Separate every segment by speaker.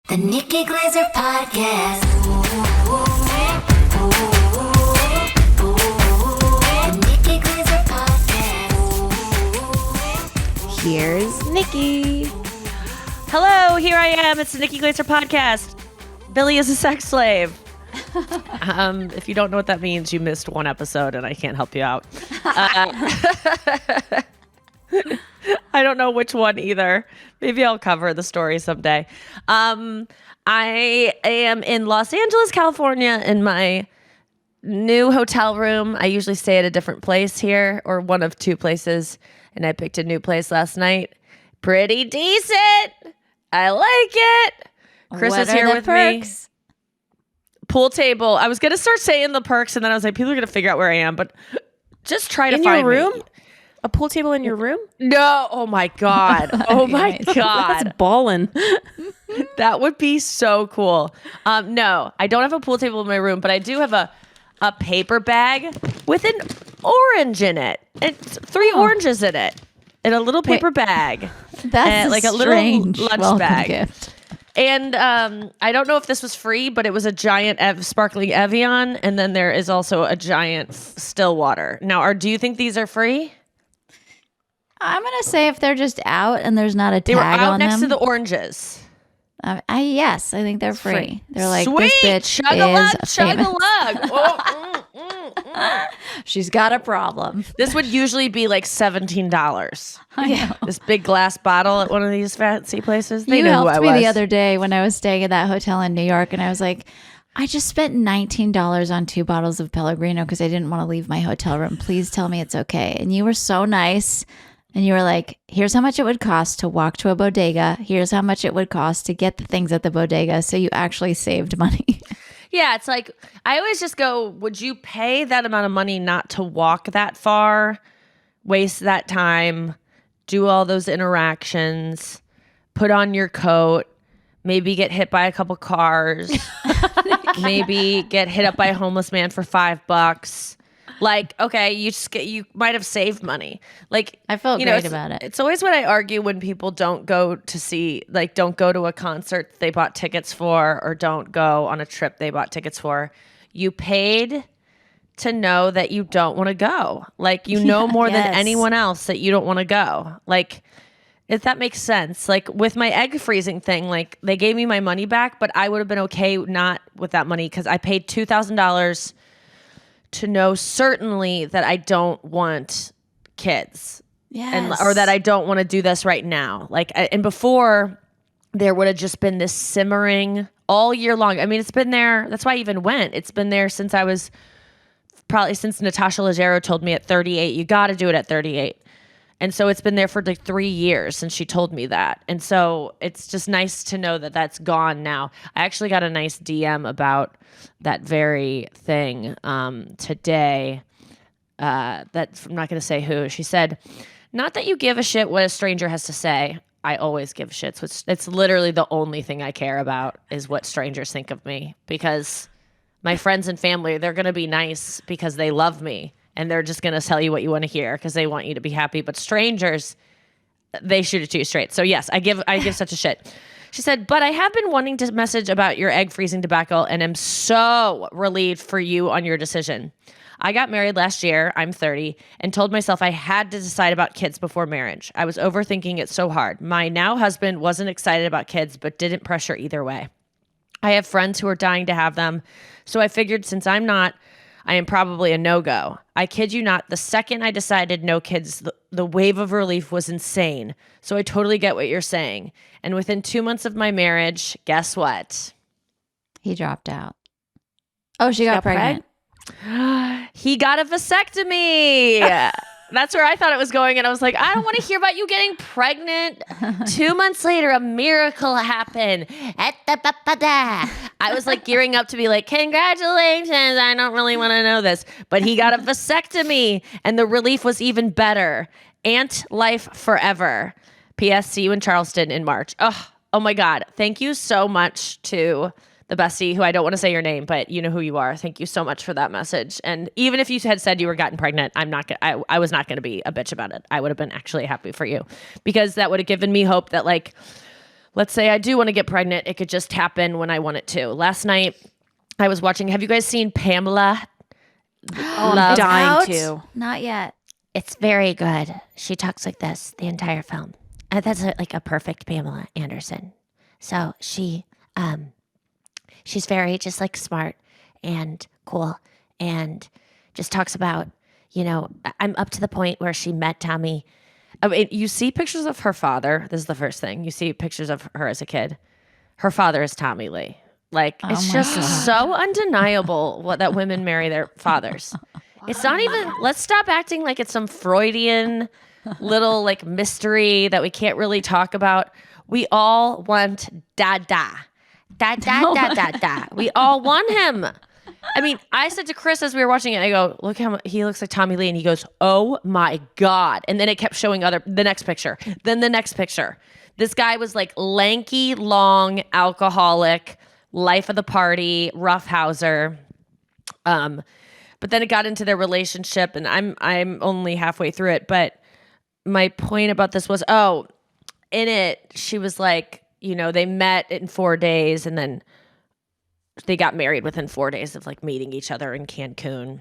Speaker 1: The Nikki Glaser Podcast. The Nikki Glaser Podcast.
Speaker 2: Here's Nikki. Hello, here I am. It's the Nikki Glaser Podcast. Billy is a sex slave. If you don't know what that means, you missed one episode and I can't help you out. I don't know which one either. Maybe I'll cover the story someday. I am in Los Angeles, California, in my new hotel room. I usually stay at a different place here, or one of two places, and I picked a new place last night. Pretty decent. I like it. Chris is here with me. Pool table. I was gonna start saying the perks, and then I was like, people are gonna figure out where I am, but just try to find
Speaker 3: your room.
Speaker 2: me.
Speaker 3: A pool table in your room?
Speaker 2: No. Oh my God. Oh my God.
Speaker 3: That's ballin'.
Speaker 2: That would be so cool. No, I don't have a pool table in my room, but I do have a paper bag with an orange in it. It's three oranges in it. In a little paper bag.
Speaker 4: That's
Speaker 2: like a
Speaker 4: strange
Speaker 2: little lunch
Speaker 4: welcome
Speaker 2: bag.
Speaker 4: gift.
Speaker 2: And I don't know if this was free, but it was a giant sparkling Evian, and then there is also a giant still water. Now, do you think these are free?
Speaker 4: I'm gonna say if they're just out and there's not a tag
Speaker 2: They were out
Speaker 4: on
Speaker 2: next
Speaker 4: them.
Speaker 2: to the oranges.
Speaker 4: Yes, I think they're free. They're like,
Speaker 2: Sweet.
Speaker 4: this bitch
Speaker 2: Chug-a-lug,
Speaker 4: is famous.
Speaker 2: chug-a-lug. Oh,
Speaker 4: She's got a problem.
Speaker 2: This would usually be like $17.
Speaker 4: I know.
Speaker 2: This big glass bottle at one of these fancy places. They
Speaker 4: You
Speaker 2: know who
Speaker 4: helped
Speaker 2: I
Speaker 4: me
Speaker 2: was.
Speaker 4: the other day when I was staying at that hotel in New York, and I was like, I just spent $19 on 2 bottles of Pellegrino because I didn't want to leave my hotel room. Please tell me it's okay. And you were so nice. And you were like, here's how much it would cost to walk to a bodega. Here's how much it would cost to get the things at the bodega. So you actually saved money.
Speaker 2: Yeah, it's like, I always just go, would you pay that amount of money not to walk that far, waste that time, do all those interactions, put on your coat, maybe get hit by a couple cars, maybe get hit up by a homeless man for $5? Like, okay, you might have saved money. Like,
Speaker 4: I felt great about it.
Speaker 2: It's always what I argue when people don't go to a concert they bought tickets for, or don't go on a trip they bought tickets for. You paid to know that you don't want to go. Like, you know more than anyone else that you don't want to go. Like, if that makes sense. Like, with my egg freezing thing, like, they gave me my money back, but I would have been okay not with that money because I paid $2,000 to know certainly that I don't want kids.
Speaker 4: Yes.
Speaker 2: Or that I don't want to do this right now. Like, and before there would have just been this simmering all year long. I mean, it's been there. That's why I even went. It's been there since since Natasha Leggero told me at 38, you got to do it at 38. And so it's been there for like 3 years since she told me that. And so it's just nice to know that that's gone now. I actually got a nice DM about that very thing today. I'm not going to say who. She said, not that you give a shit what a stranger has to say. I always give shits. It's literally the only thing I care about is what strangers think of me, because my friends and family, they're going to be nice because they love me. And they're just going to tell you what you want to hear because they want you to be happy. But strangers, they shoot it to you straight. So yes, I give such a shit. She said, but I have been wanting to message about your egg freezing debacle and am so relieved for you on your decision. I got married last year, I'm 30, and told myself I had to decide about kids before marriage. I was overthinking it so hard. My now husband wasn't excited about kids, but didn't pressure either way. I have friends who are dying to have them. So I figured since I'm not, I am probably a no-go. I kid you not, the second I decided no kids, the wave of relief was insane. So I totally get what you're saying. And within 2 months of my marriage, guess what?
Speaker 4: He dropped out. Oh, she got pregnant.
Speaker 2: He got a vasectomy. That's where I thought it was going. And I was like, I don't want to hear about you getting pregnant. 2 months later, a miracle happened. I was like gearing up to be like, congratulations. I don't really want to know this. But he got a vasectomy and the relief was even better. Ant life forever. P.S. See you in Charleston in March. Oh my God. Thank you so much to the bestie, who I don't want to say your name, but you know who you are. Thank you so much for that message. And even if you had said you were gotten pregnant, I was not going to be a bitch about it. I would have been actually happy for you, because that would have given me hope that like let's say I do want to get pregnant. It could just happen when I want it to. Last night I was watching, have you guys seen Pamela?
Speaker 3: I'm dying
Speaker 4: Out?
Speaker 3: to.
Speaker 4: Not yet.
Speaker 2: It's very good. She talks like this the entire film. That's like a perfect Pamela Anderson. So she's very just like smart and cool and just talks about, I'm up to the point where she met Tommy. I mean, you see pictures of her father. This is the first thing. You see pictures of her as a kid. Her father is Tommy Lee. Like, it's just so undeniable that women marry their fathers. It's not even, let's stop acting like it's some Freudian little like mystery that we can't really talk about. We all want da-da. Da-da-da-da-da. We all want him. I mean, I said to Chris as we were watching it, I go, look how he looks like Tommy Lee. And he goes, oh my God. And then it kept showing the next picture. Then the next picture. This guy was like lanky, long, alcoholic, life of the party, roughhouser. But then it got into their relationship, and I'm only halfway through it. But my point about this was, in it, she was like, they met in 4 days, and then they got married within 4 days of like meeting each other in Cancun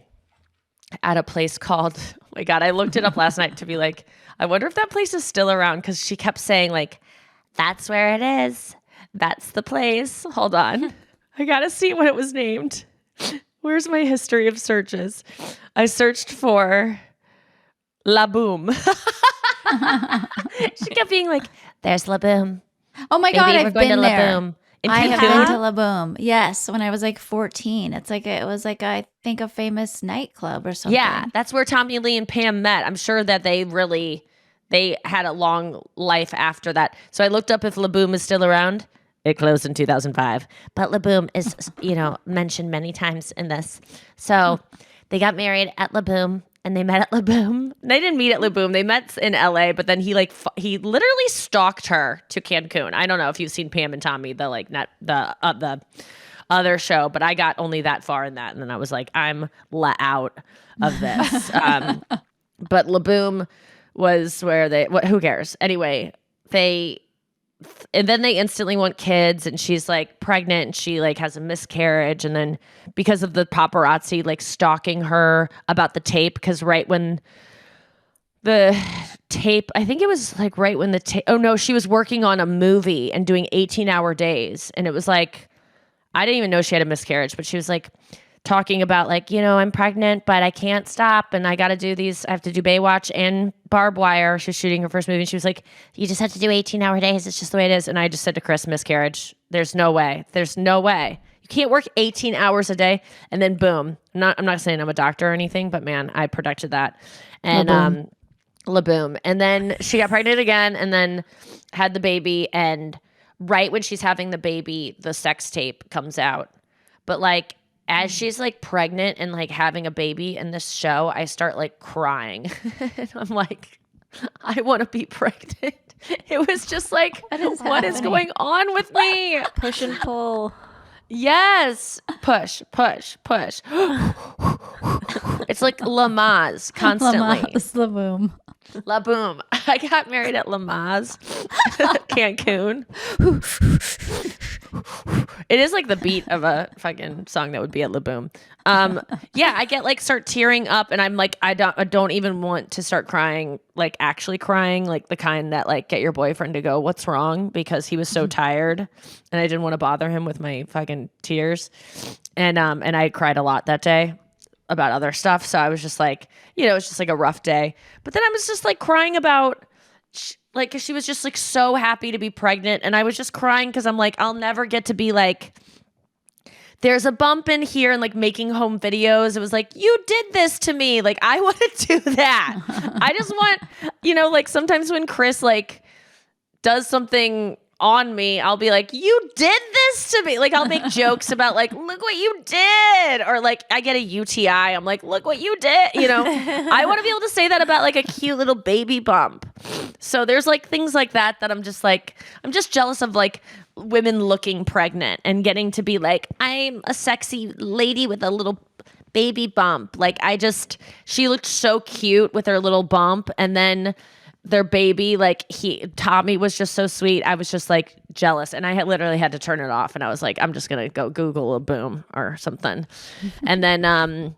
Speaker 2: at a place called, oh my God, I looked it up last night to be like, I wonder if that place is still around, because she kept saying like, that's where it is. That's the place. Hold on. I got to see what it was named. Where's my history of searches? I searched for La Boom. She kept being like, there's La Boom.
Speaker 4: Oh my God, I've been there.
Speaker 2: Boom.
Speaker 4: I have been to La Boom. Yes, when I was like 14. It was like I think a famous nightclub or something.
Speaker 2: Yeah, that's where Tommy Lee and Pam met. I'm sure that they had a long life after that. So I looked up if La Boom is still around. It closed in 2005. But La Boom is, mentioned many times in this. So they got married at La Boom, and they met at La Boom. They didn't meet at La Boom. They met in LA, but then he literally stalked her to Cancun. I don't know if you've seen Pam and Tommy, the other show, but I got only that far in that. And then I was like, I'm out of this. But La Boom was where who cares? Anyway, and then they instantly want kids, and she's like pregnant, and she like has a miscarriage, and then because of the paparazzi like stalking her about the tape, because right when the tape, I think it was like right when the tape, oh no, she was working on a movie and doing 18-hour days, and it was like, I didn't even know she had a miscarriage, but she was like talking about like, I'm pregnant, but I can't stop, and I got to do these. I have to do Baywatch and Barbed Wire. She was shooting her first movie, and she was like, you just have to do 18-hour days. It's just the way it is. And I just said to Chris, miscarriage. There's no way. There's no way. You can't work 18 hours a day. And then boom. I'm not saying I'm a doctor or anything, but man, I predicted that. And La Boom. And then she got pregnant again, and then had the baby. And right when she's having the baby, the sex tape comes out. But like, as she's like pregnant and like having a baby in this show, I start like crying. And I'm like, I want to be pregnant. It was just like, what is going on with me?
Speaker 3: Push and pull.
Speaker 2: Yes. Push, push, push. It's like Lamaze constantly.
Speaker 4: Lamaze, La Boom.
Speaker 2: La Boom. I got married at Lamaze, Cancun. It is like the beat of a fucking song that would be at La Boom. Yeah, I get like start tearing up, and I'm like, I don't even want to start crying, like actually crying, like the kind that like get your boyfriend to go, what's wrong? Because he was so tired, and I didn't want to bother him with my fucking tears. And I cried a lot that day about other stuff. So I was just like, it was just like a rough day. But then I was just like crying about like, 'cause she was just like so happy to be pregnant. And I was just crying because I'm like, I'll never get to be like, there's a bump in here, and like making home videos. It was like, you did this to me. Like, I want to do that. I just want, like sometimes when Chris like does something on me, I'll be like, you did this to me. Like, I'll make jokes about like, look what you did. Or like I get a UTI. I'm like, look what you did. I want to be able to say that about like a cute little baby bump. So there's like things like that I'm just like, I'm just jealous of like women looking pregnant and getting to be like, I'm a sexy lady with a little baby bump. Like she looked so cute with her little bump. And then their baby, like Tommy was just so sweet. I was just like jealous, and I had literally had to turn it off, and I was like, I'm just gonna go Google a boom or something. And then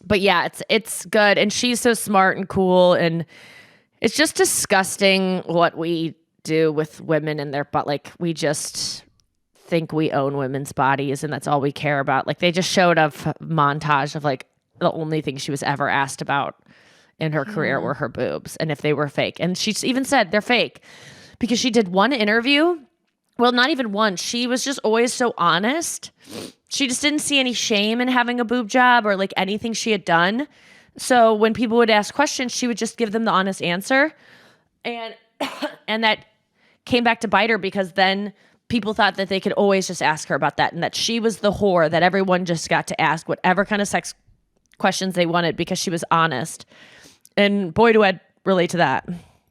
Speaker 2: but yeah, it's good, and she's so smart and cool, and it's just disgusting what we do with women and their butt. Like, we just think we own women's bodies, and that's all we care about. Like, they just showed a montage of like the only thing she was ever asked about in her career were her boobs, and if they were fake. And she even said they're fake because she did one interview. Well, not even one. She was just always so honest. She just didn't see any shame in having a boob job or like anything she had done. So when people would ask questions, she would just give them the honest answer. And and that came back to bite her, because then people thought that they could always just ask her about that, and that she was the whore that everyone just got to ask whatever kind of sex questions they wanted because she was honest. And boy, do I relate to that.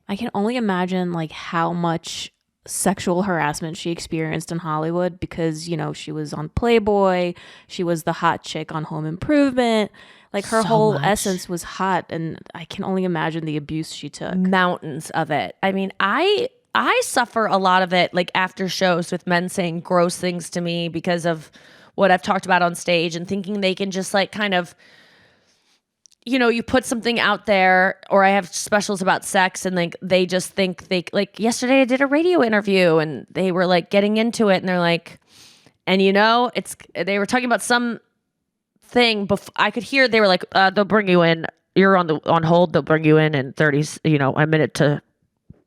Speaker 3: I can only imagine like how much sexual harassment she experienced in Hollywood, because, you know, she was on Playboy, she was the hot chick on Home Improvement. Like, her
Speaker 2: So
Speaker 3: whole
Speaker 2: much.
Speaker 3: essence was hot, and I can only imagine the abuse she took.
Speaker 2: Mountains of it. I mean, I suffer a lot of it, like after shows, with men saying gross things to me because of what I've talked about on stage, and thinking they can just like kind of, you know, you put something out there, or I have specials about sex, and like they just think they, like yesterday I did a radio interview and they were like getting into it, and they're like, and you know, they were talking about some thing I could hear they were like, they'll bring you in, you're on hold, they'll bring you in 30, you know, a minute to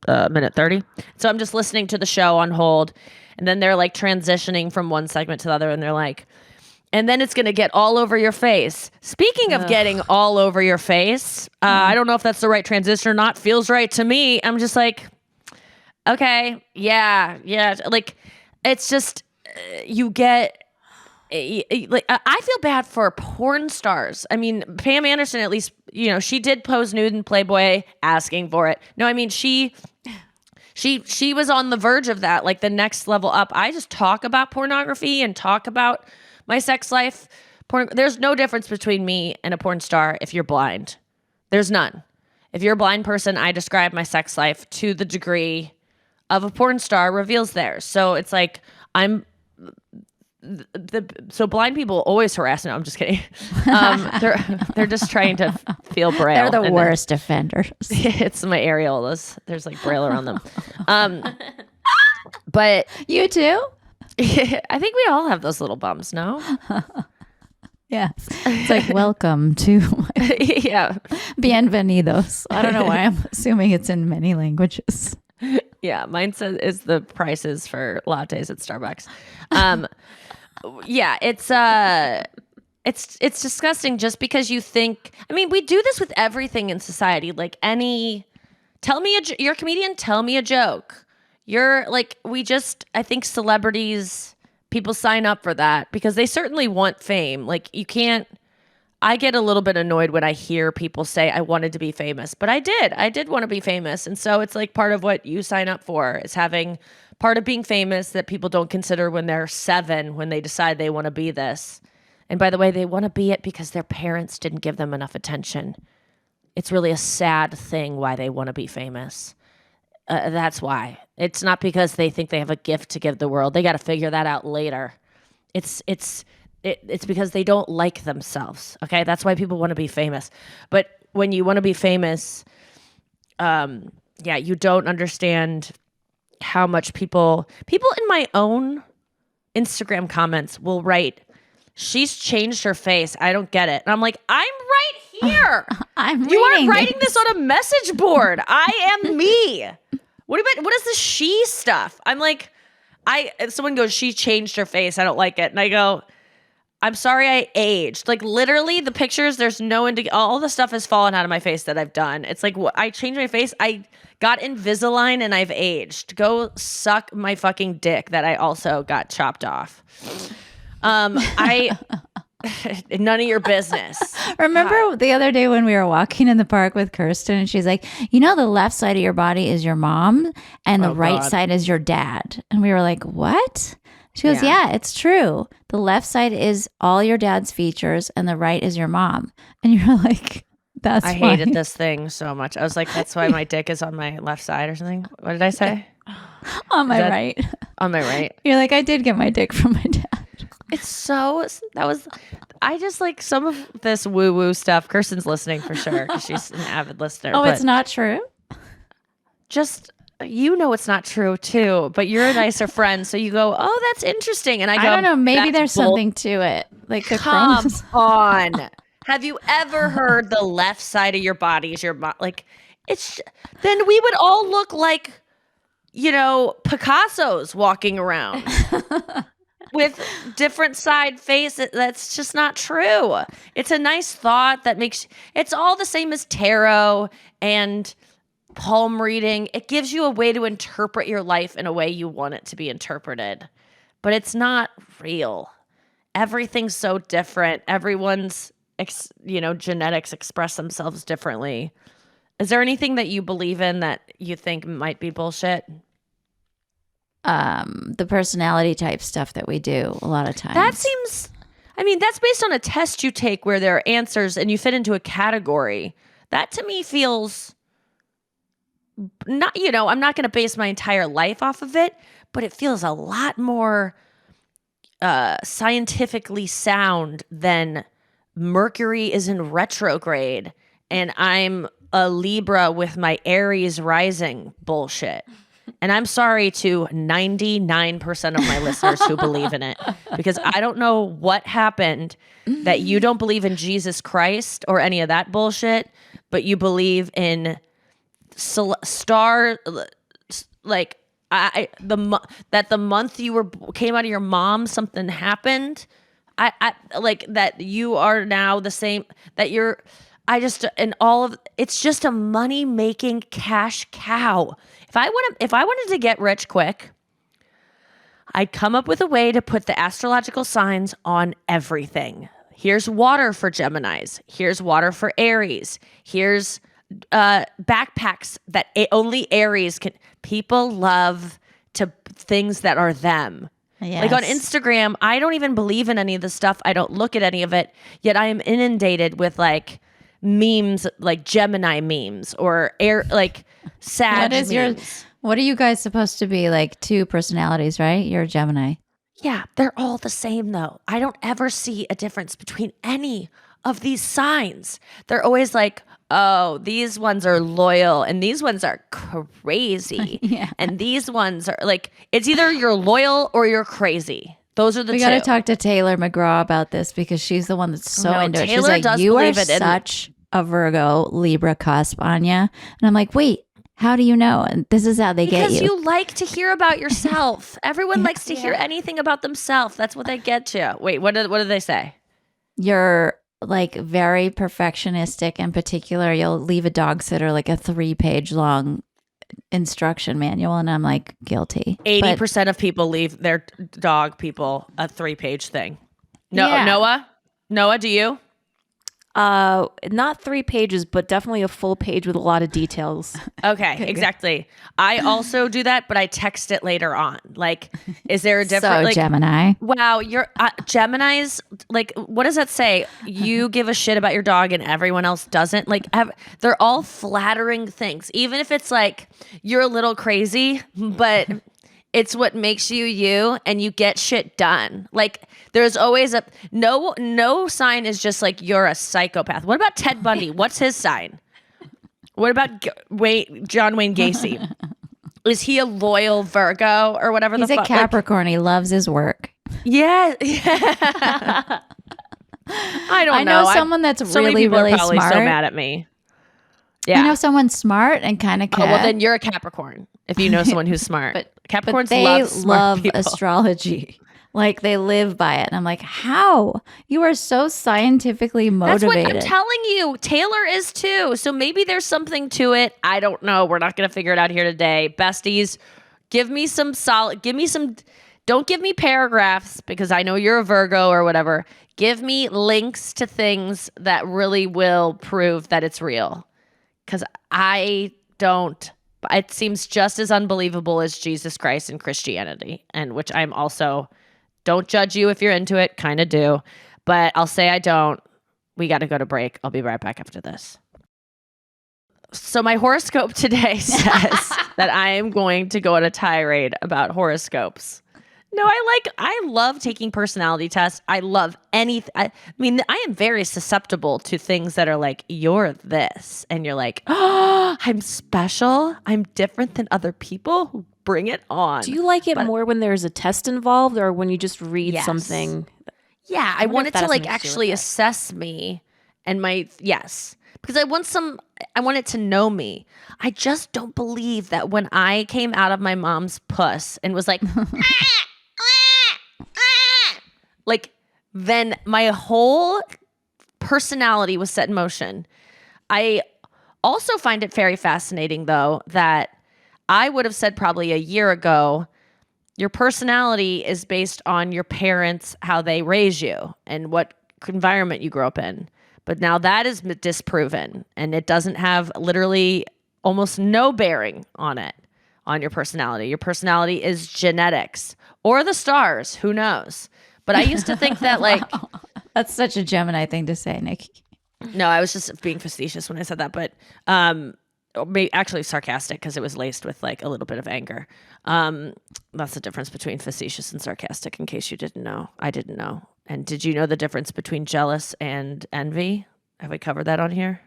Speaker 2: minute 30. So I'm just listening to the show on hold, and then they're like transitioning from one segment to the other, and they're like, and then it's going to get all over your face. Speaking of getting all over your face, I don't know if that's the right transition or not. Feels right to me. I'm just like, okay, yeah. Like, it's just, you get, like, I feel bad for porn stars. I mean, Pam Anderson, at least, you know, she did pose nude in Playboy asking for it. No, I mean, she was on the verge of that, like the next level up. I just talk about pornography and talk about my sex life. There's no difference between me and a porn star if you're blind. There's none. If you're a blind person, I describe my sex life to the degree of a porn star reveals theirs. So it's like, so blind people always harass me. No, I'm just kidding. They're just trying to feel braille.
Speaker 4: They're the worst offenders.
Speaker 2: It's my areolas. There's like braille around them. But
Speaker 4: You too?
Speaker 2: I think we all have those little bumps, no?
Speaker 4: Yes. It's like, welcome to
Speaker 2: Yeah.
Speaker 4: Bienvenidos. I don't know why I'm assuming it's in many languages.
Speaker 2: Yeah, mine says is the prices for lattes at Starbucks. Yeah, it's disgusting just because you think. I mean, we do this with everything in society. Like you're a comedian. Tell me a joke. You're like, I think celebrities, people sign up for that because they certainly want fame. Like, you can't. I get a little bit annoyed when I hear people say, I wanted to be famous, but I did want to be famous. And so it's like part of what you sign up for is having part of being famous that people don't consider when they're 7, when they decide they want to be this. And by the way, they want to be it because their parents didn't give them enough attention. It's really a sad thing why they want to be famous. That's why. It's not because they think they have a gift to give the world. They got to figure that out later. It's because they don't like themselves. Okay, that's why people want to be famous. But when you want to be famous, you don't understand how much people in my own Instagram comments will write, "She's changed her face. I don't get it." And I'm like, I'm right here. You are writing this on a message board. I am me. What is this she stuff? I'm like, someone goes, "She changed her face. I don't like it." And I go, I'm sorry I aged. Like, literally, the pictures, there's no all the stuff has fallen out of my face that I've done. It's like, I changed my face. I got Invisalign and I've aged. Go suck my fucking dick that I also got chopped off. None of your business.
Speaker 4: Remember the other day when we were walking in the park with Kirsten and she's like, you know, the left side of your body is your mom and the right side is your dad. And we were like, what? She goes, yeah, it's true. The left side is all your dad's features and the right is your mom. And you're like, That's
Speaker 2: I
Speaker 4: why.
Speaker 2: hated this thing so much. I was like, that's why my dick is on my left side or something. What did I say?
Speaker 4: On my
Speaker 2: that-
Speaker 4: right.
Speaker 2: On my right.
Speaker 4: You're like, I did get my dick from my dad.
Speaker 2: It's so, I just like some of this woo woo stuff. Kirsten's listening for sure because she's an avid listener.
Speaker 4: Oh,
Speaker 2: but
Speaker 4: it's not true?
Speaker 2: just, you know, it's not true too, but you're a nicer friend. So you go, oh, that's interesting. And I go,
Speaker 4: I don't know. Maybe
Speaker 2: "That's
Speaker 4: there's something to it. Like the
Speaker 2: Come
Speaker 4: chromosomes.
Speaker 2: on. Have you ever heard the left side of your body is your like it's then we would all look like Picasso's walking around with different side faces. That's just not true. It's a nice thought that makes it's all the same as tarot and palm reading. It gives you a way to interpret your life in a way you want it to be interpreted. But it's not real. Everything's so different. Everyone's, genetics express themselves differently. Is there anything that you believe in that you think might be bullshit?
Speaker 4: The personality type stuff that we do a lot of times.
Speaker 2: That seems, that's based on a test you take where there are answers and you fit into a category. That to me feels not, I'm not going to base my entire life off of it, but it feels a lot more scientifically sound than Mercury is in retrograde and I'm a Libra with my Aries rising bullshit. And I'm sorry to 99% of my listeners who believe in it, because I don't know what happened that you don't believe in Jesus Christ or any of that bullshit, but you believe in star, like that the month you came out of your mom, something happened. I like that you are now the same, that you're, it's just a money making cash cow. If I wanted to get rich quick, I'd come up with a way to put the astrological signs on everything. Here's water for Geminis. Here's water for Aries. Here's backpacks that only Aries can. People love to things that are them.
Speaker 4: Yes.
Speaker 2: Like on Instagram, I don't even believe in any of the stuff. I don't look at any of it. Yet I am inundated with like memes, like Gemini memes or Sag memes.
Speaker 4: What are you guys supposed to be? Like two personalities, right? You're a Gemini.
Speaker 2: Yeah, they're all the same though. I don't ever see a difference between any of these signs. They're always like, oh, these ones are loyal and these ones are crazy.
Speaker 4: Yeah.
Speaker 2: And these ones are like, it's either you're loyal or you're crazy. Those are the two.
Speaker 4: We got to talk to Taylor McGraw about this because she's the one that's so into it. She's
Speaker 2: Taylor
Speaker 4: like,
Speaker 2: does
Speaker 4: you are
Speaker 2: believe it in-
Speaker 4: such a Virgo Libra cusp, Anya. And I'm like, wait, how do you know? And this is how they get
Speaker 2: Because
Speaker 4: you.
Speaker 2: you like to hear about yourself. Everyone likes to hear anything about themselves. That's what they get to. Wait, what do they say?
Speaker 4: You're like very perfectionistic and particular. You'll leave a dog sitter like a 3-page long instruction manual. And I'm like, guilty.
Speaker 2: 80% of people leave their dog people a 3-page thing. No,
Speaker 4: Yeah.
Speaker 2: Noah, do you?
Speaker 3: Not 3 pages, but definitely a full page with a lot of details.
Speaker 2: Okay, exactly. I also do that, but I text it later on. Like, is there a different?
Speaker 4: So Gemini.
Speaker 2: Wow, you're Gemini's. Like, what does that say? You give a shit about your dog, and everyone else doesn't. Like, they're all flattering things, even if it's like you're a little crazy, but it's what makes you you, and you get shit done. Like, there's always no sign is just like you're a psychopath. What about Ted Bundy? What's his sign? What about John Wayne Gacy? Is he a loyal Virgo or whatever?
Speaker 4: He's
Speaker 2: the
Speaker 4: a
Speaker 2: fuck?
Speaker 4: Capricorn. He loves his work.
Speaker 2: Yeah. I don't know.
Speaker 4: I know someone that's
Speaker 2: so many
Speaker 4: really,
Speaker 2: people
Speaker 4: really
Speaker 2: are probably
Speaker 4: smart.
Speaker 2: so mad at me. Yeah.
Speaker 4: I know someone smart and kind of
Speaker 2: Oh, well, then you're a Capricorn. If you know someone who's smart,
Speaker 4: but
Speaker 2: Capricorns
Speaker 4: they
Speaker 2: love smart people.
Speaker 4: astrology. Like they live by it. And I'm like, how? You are so scientifically
Speaker 2: That's
Speaker 4: motivated.
Speaker 2: what I'm telling you. Taylor is too. So maybe there's something to it. I don't know. We're not going to figure it out here today. Besties, give me some don't give me paragraphs because I know you're a Virgo or whatever. Give me links to things that really will prove that it's real. Because it seems just as unbelievable as Jesus Christ and Christianity, and which I'm also, don't judge you if you're into it, kind of do, but I'll say I don't. We got to go to break. I'll be right back after this. So my horoscope today says that I am going to go on a tirade about horoscopes. No, I love taking personality tests. I love anything. I mean, I am very susceptible to things that are like, you're this. And you're like, oh, I'm special. I'm different than other people. Bring it on.
Speaker 3: Do you like it more when there's a test involved or when you just read
Speaker 2: Yes.
Speaker 3: something?
Speaker 2: Yeah, I
Speaker 3: wonder
Speaker 2: want
Speaker 3: if
Speaker 2: it
Speaker 3: that
Speaker 2: to
Speaker 3: has
Speaker 2: like
Speaker 3: something to do
Speaker 2: actually
Speaker 3: with it.
Speaker 2: assess me and my because I want it to know me. I just don't believe that when I came out of my mom's puss and was like like then my whole personality was set in motion. I also find it very fascinating though that I would have said probably a year ago, your personality is based on your parents, how they raise you, and what environment you grew up in. But now that is disproven, and it doesn't have literally almost no bearing on it, on your personality. Your personality is genetics or the stars, who knows? But I used to think that like,
Speaker 4: That's such a Gemini thing to say, Nikki.
Speaker 2: no, I was just being facetious when I said that, but actually sarcastic because it was laced with like a little bit of anger. That's the difference between facetious and sarcastic, in case you didn't know. I didn't know. And did you know the difference between jealous and envy? Have we covered that on here?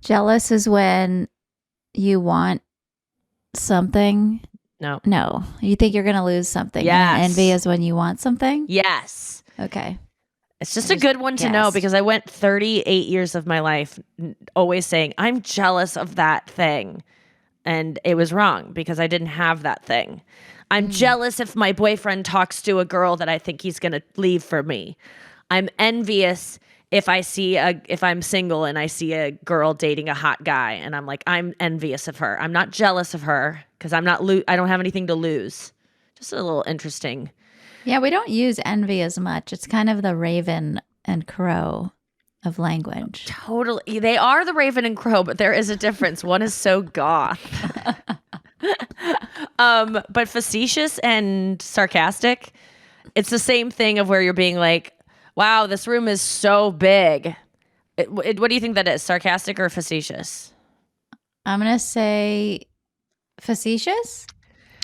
Speaker 4: Jealous is when you want something.
Speaker 2: No.
Speaker 4: No, you think you're going to lose something.
Speaker 2: Yes.
Speaker 4: And envy is when you want something.
Speaker 2: Yes.
Speaker 4: Okay.
Speaker 2: It's just a good one to know
Speaker 4: guessed.
Speaker 2: because I went 38 years of my life always saying, I'm jealous of that thing. And it was wrong because I didn't have that thing. I'm jealous if my boyfriend talks to a girl that I think he's going to leave for me. I'm envious if I'm single and I see a girl dating a hot guy and I'm like, I'm envious of her. I'm not jealous of her because I don't have anything to lose. Just a little interesting.
Speaker 4: Yeah, we don't use envy as much. It's kind of the raven and crow of language.
Speaker 2: Totally. They are the raven and crow, but there is a difference. One is so goth. But facetious and sarcastic, it's the same thing of where you're being like, wow, this room is so big. What do you think that is? Sarcastic or facetious?
Speaker 4: I'm going to say facetious.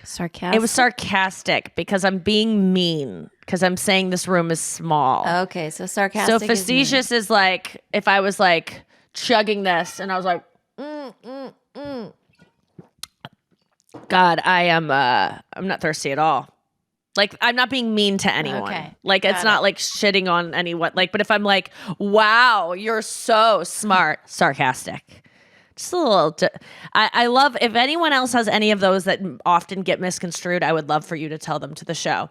Speaker 3: Sarcastic.
Speaker 2: It was sarcastic because I'm being mean because I'm saying this room is small.
Speaker 4: Okay, so sarcastic.
Speaker 2: So facetious is like if I was like chugging this and I was like, God, I'm not thirsty at all. Like I'm not being mean to anyone.
Speaker 4: Okay,
Speaker 2: Like it's not like shitting on anyone. Like, but if I'm like, wow, you're so smart, sarcastic. Just a little. I love if anyone else has any of those that often get misconstrued. I would love for you to tell them to the show.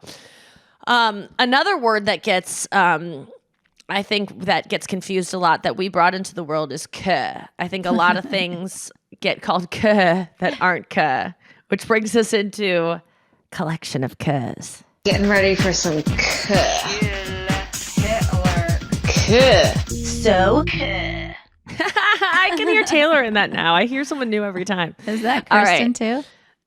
Speaker 2: Another word that gets, I think that gets confused a lot that we brought into the world is "k." I think a lot of things get called "k" that aren't "k," which brings us into collection of "k's."
Speaker 5: Getting ready for some
Speaker 2: So I can hear Taylor in that now. I hear someone new every time.
Speaker 4: Is that
Speaker 2: All
Speaker 4: Kirsten
Speaker 2: right.
Speaker 4: too?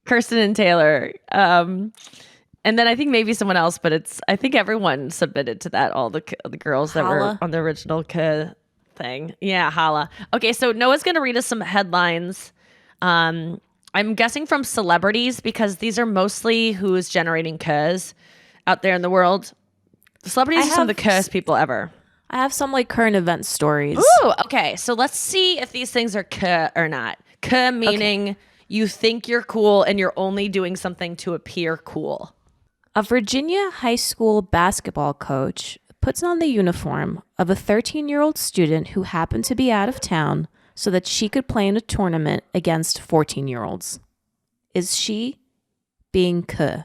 Speaker 2: Kirsten and Taylor. And then I think maybe someone else, but I think everyone submitted to that. All the girls that were
Speaker 3: Holla.
Speaker 2: on the original thing. Yeah, holla. Okay, so Noah's going to read us some headlines. I'm guessing from celebrities because these are mostly who is generating K's out there in the world. Celebrities
Speaker 3: I
Speaker 2: are some of the
Speaker 3: have
Speaker 2: K's people ever.
Speaker 3: I have some like current event stories.
Speaker 2: Ooh, okay. So let's see if these things are K or not. K meaning you think you're cool and you're only doing something to appear cool.
Speaker 3: A Virginia high school basketball coach puts on the uniform of a 13-year-old student who happened to be out of town so that she could play in a tournament against 14-year-olds. Is she being K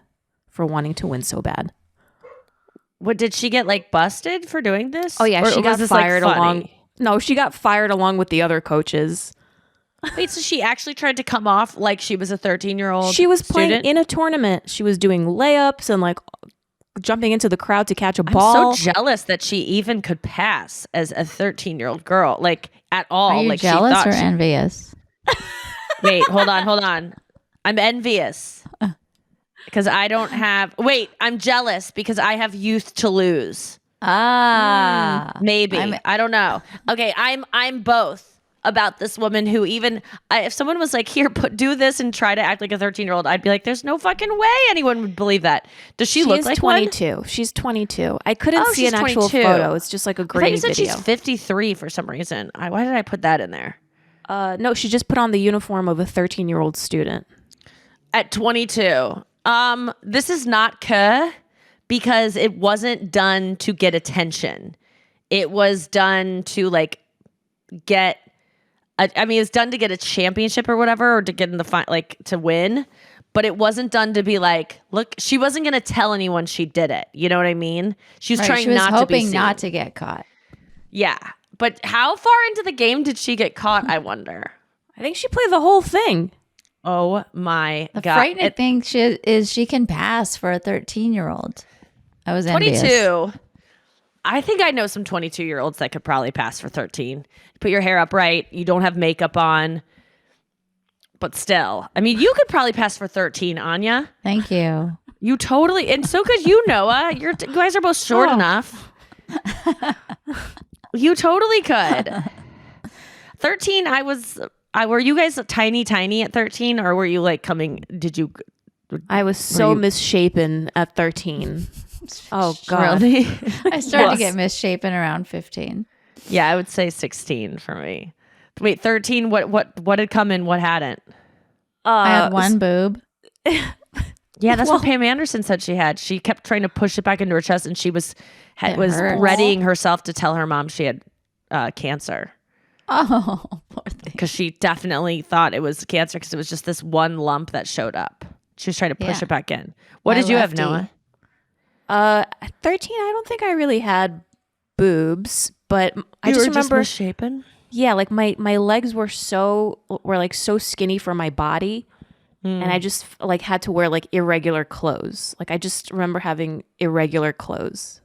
Speaker 3: for wanting to win so bad?
Speaker 2: What did she get like busted for doing this?
Speaker 3: Oh yeah,
Speaker 2: Or
Speaker 3: she
Speaker 2: was
Speaker 3: got
Speaker 2: this, like,
Speaker 3: fired
Speaker 2: funny?
Speaker 3: along. No, she got fired along with the other coaches.
Speaker 2: Wait, so she actually tried to come off like she was a 13-year-old
Speaker 3: She was playing
Speaker 2: student?
Speaker 3: in a tournament. She was doing layups and like jumping into the crowd to catch a
Speaker 2: I'm
Speaker 3: ball.
Speaker 2: so jealous that she even could pass as a 13-year-old girl, like at all.
Speaker 4: Are you
Speaker 2: like
Speaker 4: jealous
Speaker 2: she thought
Speaker 4: or
Speaker 2: she-
Speaker 4: envious?
Speaker 2: Wait, hold on. I'm envious because I don't have. Wait, I'm jealous because I have youth to lose.
Speaker 4: Ah,
Speaker 2: Maybe
Speaker 4: I'm-
Speaker 2: I don't know. Okay, I'm both. about this woman who if someone was like, here, do this and try to act like a 13-year-old, I'd be like, there's no fucking way anyone would believe that. Does she look like
Speaker 3: 22.
Speaker 2: one?
Speaker 3: She's 22. I couldn't see
Speaker 2: she's
Speaker 3: an actual
Speaker 2: 22.
Speaker 3: photo. It's just like a
Speaker 2: I thought
Speaker 3: grainy
Speaker 2: you said
Speaker 3: video.
Speaker 2: she's 53 for some reason. Why did I put that in there?
Speaker 3: No, she just put on the uniform of a 13-year-old student.
Speaker 2: At 22. This is not because it wasn't done to get attention. It was done to like get it's done to get a championship or whatever, or to get in the to win, but it wasn't done to be like, look, she wasn't going to tell anyone she did it. You know what I mean? She was trying not to be
Speaker 4: hoping
Speaker 2: seen.
Speaker 4: not to get caught.
Speaker 2: Yeah. But how far into the game did she get caught, I wonder?
Speaker 3: I think she played the whole thing.
Speaker 2: Oh my
Speaker 4: The
Speaker 2: God.
Speaker 4: frightening thing is she can pass for a 13-year-old. I was
Speaker 2: 22.
Speaker 4: envious.
Speaker 2: I think I know some 22-year-olds that could probably pass for 13. Put your hair up right. You don't have makeup on. But still, I mean, you could probably pass for 13, Anya.
Speaker 4: Thank you.
Speaker 2: You totally, and so could you, Noah. You guys are both short enough. You totally could. 13, were you guys tiny at 13, or were you like
Speaker 3: I was so misshapen at 13. Oh God.
Speaker 2: really?
Speaker 4: I started to get misshapen around 15.
Speaker 2: Yeah, I would say 16 for me. Wait, 13, what had come in, what hadn't?
Speaker 4: I had one boob.
Speaker 2: Yeah, that's what Pam Anderson said she had. She kept trying to push it back into her chest, and she was
Speaker 4: hurts.
Speaker 2: readying herself to tell her mom she had cancer.
Speaker 4: Oh, poor thing.
Speaker 2: Because she definitely thought it was cancer because it was just this one lump that showed up. She was trying to push it back in. What
Speaker 4: My
Speaker 2: did you have,
Speaker 4: lefty.
Speaker 2: Noah?
Speaker 3: At 13, I don't think I really had boobs, but I just remember
Speaker 2: misshapen.
Speaker 3: yeah, like my legs were so skinny for my body. And I just like had to wear like irregular clothes. Like I just remember having irregular clothes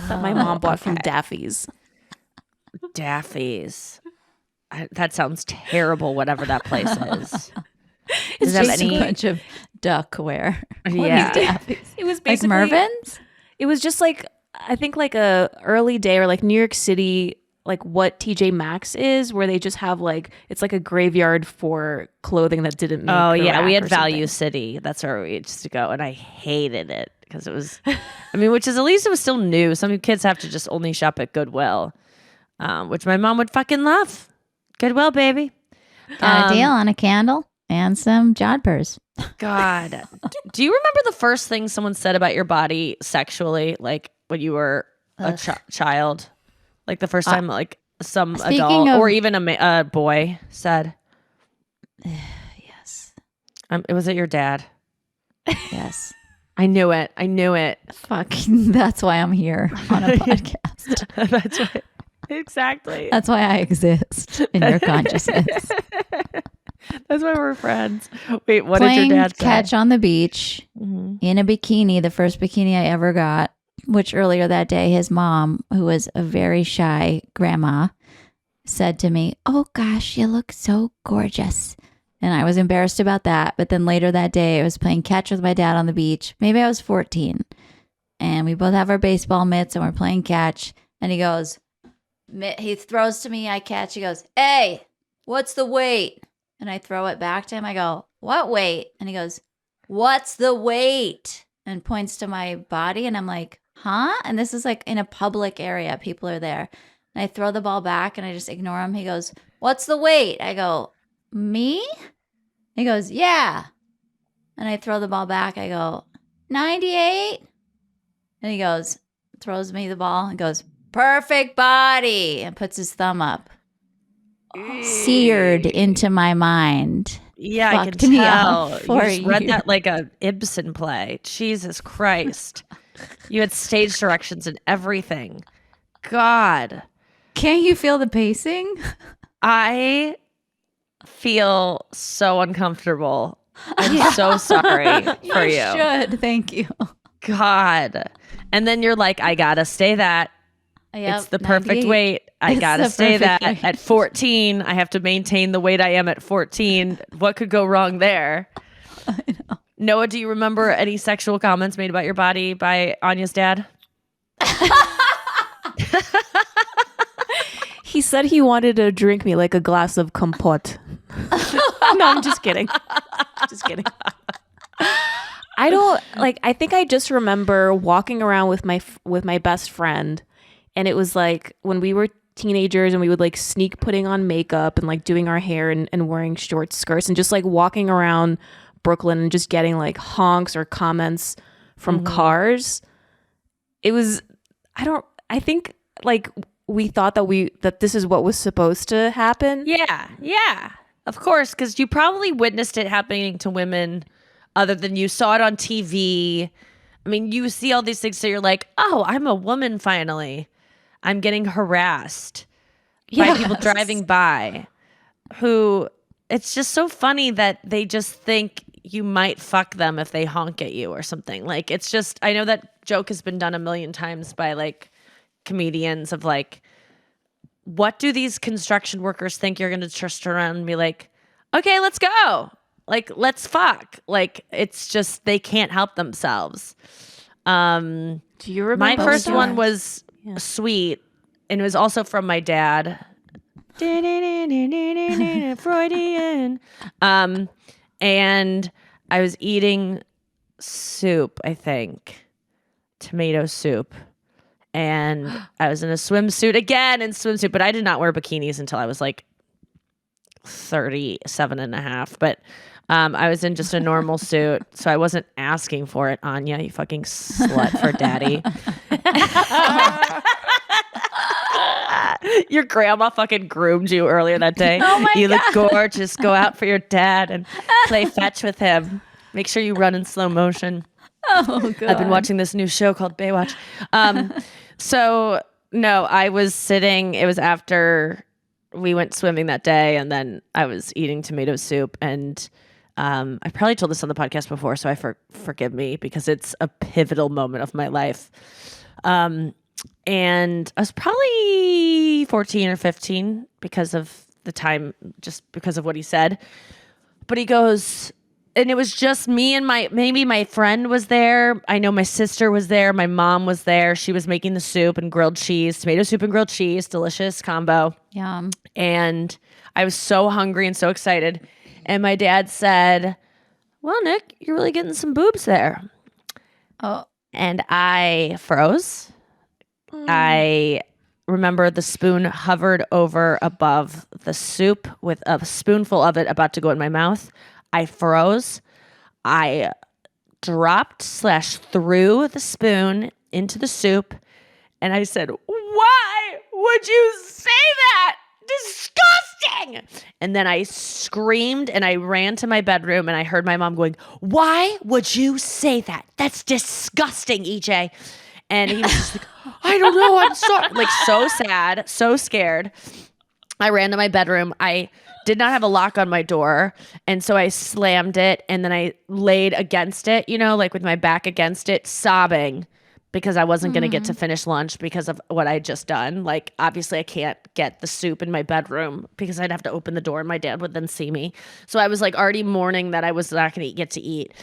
Speaker 3: that my mom bought from Daffy's.
Speaker 2: Daffy's. That sounds terrible, whatever that place is.
Speaker 4: It's
Speaker 2: Does it have
Speaker 4: just
Speaker 2: any-
Speaker 4: a bunch of duck wear.
Speaker 2: Yeah.
Speaker 3: It was
Speaker 4: Like
Speaker 3: basically
Speaker 4: Mervin's?
Speaker 3: It was just like I think like a early day or like New York City, like what TJ Maxx is, where they just have like it's like a graveyard for clothing that didn't make
Speaker 2: Oh
Speaker 3: the
Speaker 2: yeah,
Speaker 3: rack
Speaker 2: we had
Speaker 3: or something.
Speaker 2: Value City. That's where we used to go, and I hated it because it was. I mean, which is at least it was still new. Some kids have to just only shop at Goodwill, which my mom would fucking love. Goodwill, baby.
Speaker 4: Got a deal on a candle and some jodhpurs.
Speaker 2: God, do you remember the first thing someone said about your body sexually, like when you were a child? Like the first time, like some
Speaker 4: Speaking
Speaker 2: adult
Speaker 4: of-
Speaker 2: or even a boy said.
Speaker 4: Yes.
Speaker 2: Was it your dad?
Speaker 4: Yes.
Speaker 2: I knew it. I knew it.
Speaker 4: Fucking, that's why I'm here on a podcast.
Speaker 2: That's right. Exactly.
Speaker 4: That's why I exist in your consciousness.
Speaker 2: That's why we're friends. Wait, what
Speaker 4: Playing
Speaker 2: did your dad say?
Speaker 4: catch on the beach in a bikini, the first bikini I ever got, which earlier that day, his mom, who was a very shy grandma, said to me, "Oh gosh, you look so gorgeous." And I was embarrassed about that. But then later that day, I was playing catch with my dad on the beach. Maybe I was 14. And we both have our baseball mitts and we're playing catch. And he throws to me, I catch. He goes, "Hey, what's the weight?" And I throw it back to him. I go, "What weight?" And he goes, "What's the weight?" And points to my body. And I'm like, "Huh?" And this is like in a public area. People are there. And I throw the ball back and I just ignore him. He goes, "What's the weight?" I go, "Me?" He goes, "Yeah." And I throw the ball back. I go, 98. And he goes, throws me the ball and goes, "Perfect body," and puts his thumb up. Seared into my mind.
Speaker 2: Yeah, I
Speaker 4: Fucked
Speaker 2: can
Speaker 4: me
Speaker 2: tell.
Speaker 4: up
Speaker 2: You
Speaker 4: for
Speaker 2: just read
Speaker 4: years.
Speaker 2: that like a Ibsen play. Jesus Christ. You had stage directions and everything. God.
Speaker 4: Can't you feel the pacing?
Speaker 2: I feel so uncomfortable. I'm so sorry for you.
Speaker 4: Should. Thank you.
Speaker 2: God. And then you're like, I gotta stay that.
Speaker 4: Yep,
Speaker 2: It's the perfect
Speaker 4: 98.
Speaker 2: weight. I
Speaker 4: It's
Speaker 2: gotta
Speaker 4: the
Speaker 2: stay
Speaker 4: perfect
Speaker 2: that.
Speaker 4: weight.
Speaker 2: At 14, I have to maintain the weight I am at 14. What could go wrong there?
Speaker 4: I know.
Speaker 2: Noah, do you remember any sexual comments made about your body by Anya's dad?
Speaker 3: He said he wanted to drink me like a glass of compote. No, I'm just kidding. Just kidding. I don't like. I think I just remember walking around with my best friend, and it was like when we were teenagers and we would like sneak putting on makeup and like doing our hair and wearing short skirts and just like walking around Brooklyn and just getting like honks or comments from cars. It was I think like we thought that this is what was supposed to happen.
Speaker 2: Yeah, of course, because you probably witnessed it happening to women other than you saw it on TV. I mean, you see all these things, so you're like, oh, I'm a woman finally. I'm getting harassed by people driving by who, it's just so funny that they just think you might fuck them if they honk at you or something. Like, it's just, I know that joke has been done a million times by like comedians of like, what do these construction workers think you're going to just around and be like, okay, let's go. Like, let's fuck. Like, it's just, they can't help themselves.
Speaker 3: Do you remember?
Speaker 2: My first one was sweet, and it was also from my dad. Freudian. And I was eating soup, I think. Tomato soup. And I was in a swimsuit, but I did not wear bikinis until I was like 37 and a half. But I was in just a normal suit, so I wasn't asking for it, Anya, you fucking slut for daddy. Your grandma fucking groomed you earlier that day.
Speaker 4: Oh my
Speaker 2: you
Speaker 4: God.
Speaker 2: look gorgeous. Go out for your dad and play fetch with him. Make sure you run in slow motion.
Speaker 4: Oh, God.
Speaker 2: I've been watching this new show called Baywatch. So no, I was sitting. It was after we went swimming that day, and then I was eating tomato soup. And I probably told this on the podcast before, so forgive me because it's a pivotal moment of my life. And I was probably 14 or 15 because of the time, just because of what he said. But he goes, and it was just me and maybe my friend was there. I know my sister was there. My mom was there. She was making the soup and grilled cheese, tomato soup and grilled cheese, delicious combo.
Speaker 4: Yum.
Speaker 2: And I was so hungry and so excited. And my dad said, well, Nick, you're really getting some boobs there.
Speaker 4: Oh,
Speaker 2: And I froze. I remember the spoon hovered over above the soup with a spoonful of it about to go in my mouth. I froze. I dropped/threw the spoon into the soup. And I said, why would you say that? Disgusting. And then I screamed and I ran to my bedroom and I heard my mom going, why would you say that? That's disgusting, EJ. And he was just like, I don't know. I'm sorry. Like, so sad, so scared. I ran to my bedroom. I did not have a lock on my door. And so I slammed it and then I laid against it, like with my back against it, sobbing because I wasn't going to get to finish lunch because of what I had just done. Like, obviously I can't get the soup in my bedroom because I'd have to open the door and my dad would then see me. So I was like already mourning that I was not going to get to eat.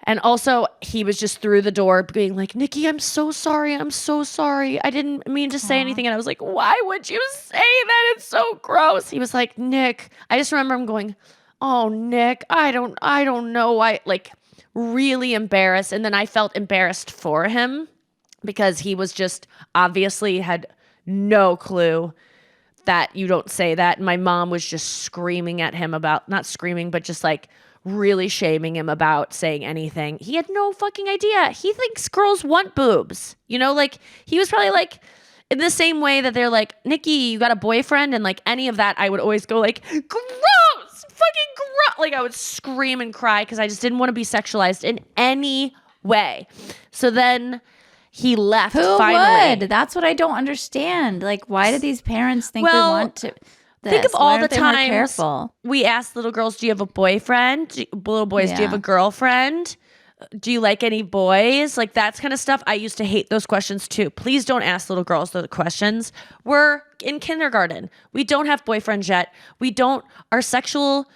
Speaker 2: And also, he was just through the door being like, Nikki, I'm so sorry. I'm so sorry. I didn't mean to say anything. And I was like, why would you say that? It's so gross. He was like, Nick. I just remember him going, oh, Nick, I don't know. I like really embarrassed. And then I felt embarrassed for him because he was just obviously had no clue that you don't say that. And my mom was just screaming at him about, not screaming, but just like, really shaming him about saying anything. He had no fucking idea. He thinks girls want boobs. Like he was probably like in the same way that they're like, Nikki, you got a boyfriend? And like any of that, I would always go like, gross, fucking gross. Like I would scream and cry because I just didn't want to be sexualized in any way. So then he left finally.
Speaker 4: would? That's what I don't understand. Like, why do these parents think we want to?
Speaker 2: Think of
Speaker 4: Why
Speaker 2: all
Speaker 4: aren't
Speaker 2: the
Speaker 4: they more
Speaker 2: times
Speaker 4: careful?
Speaker 2: we ask little girls, do you have a boyfriend? Little boys, do you have a girlfriend? Do you like any boys? Like that's kind of stuff. I used to hate those questions too. Please don't ask little girls those questions. We're in kindergarten. We don't have boyfriends yet. Our sexual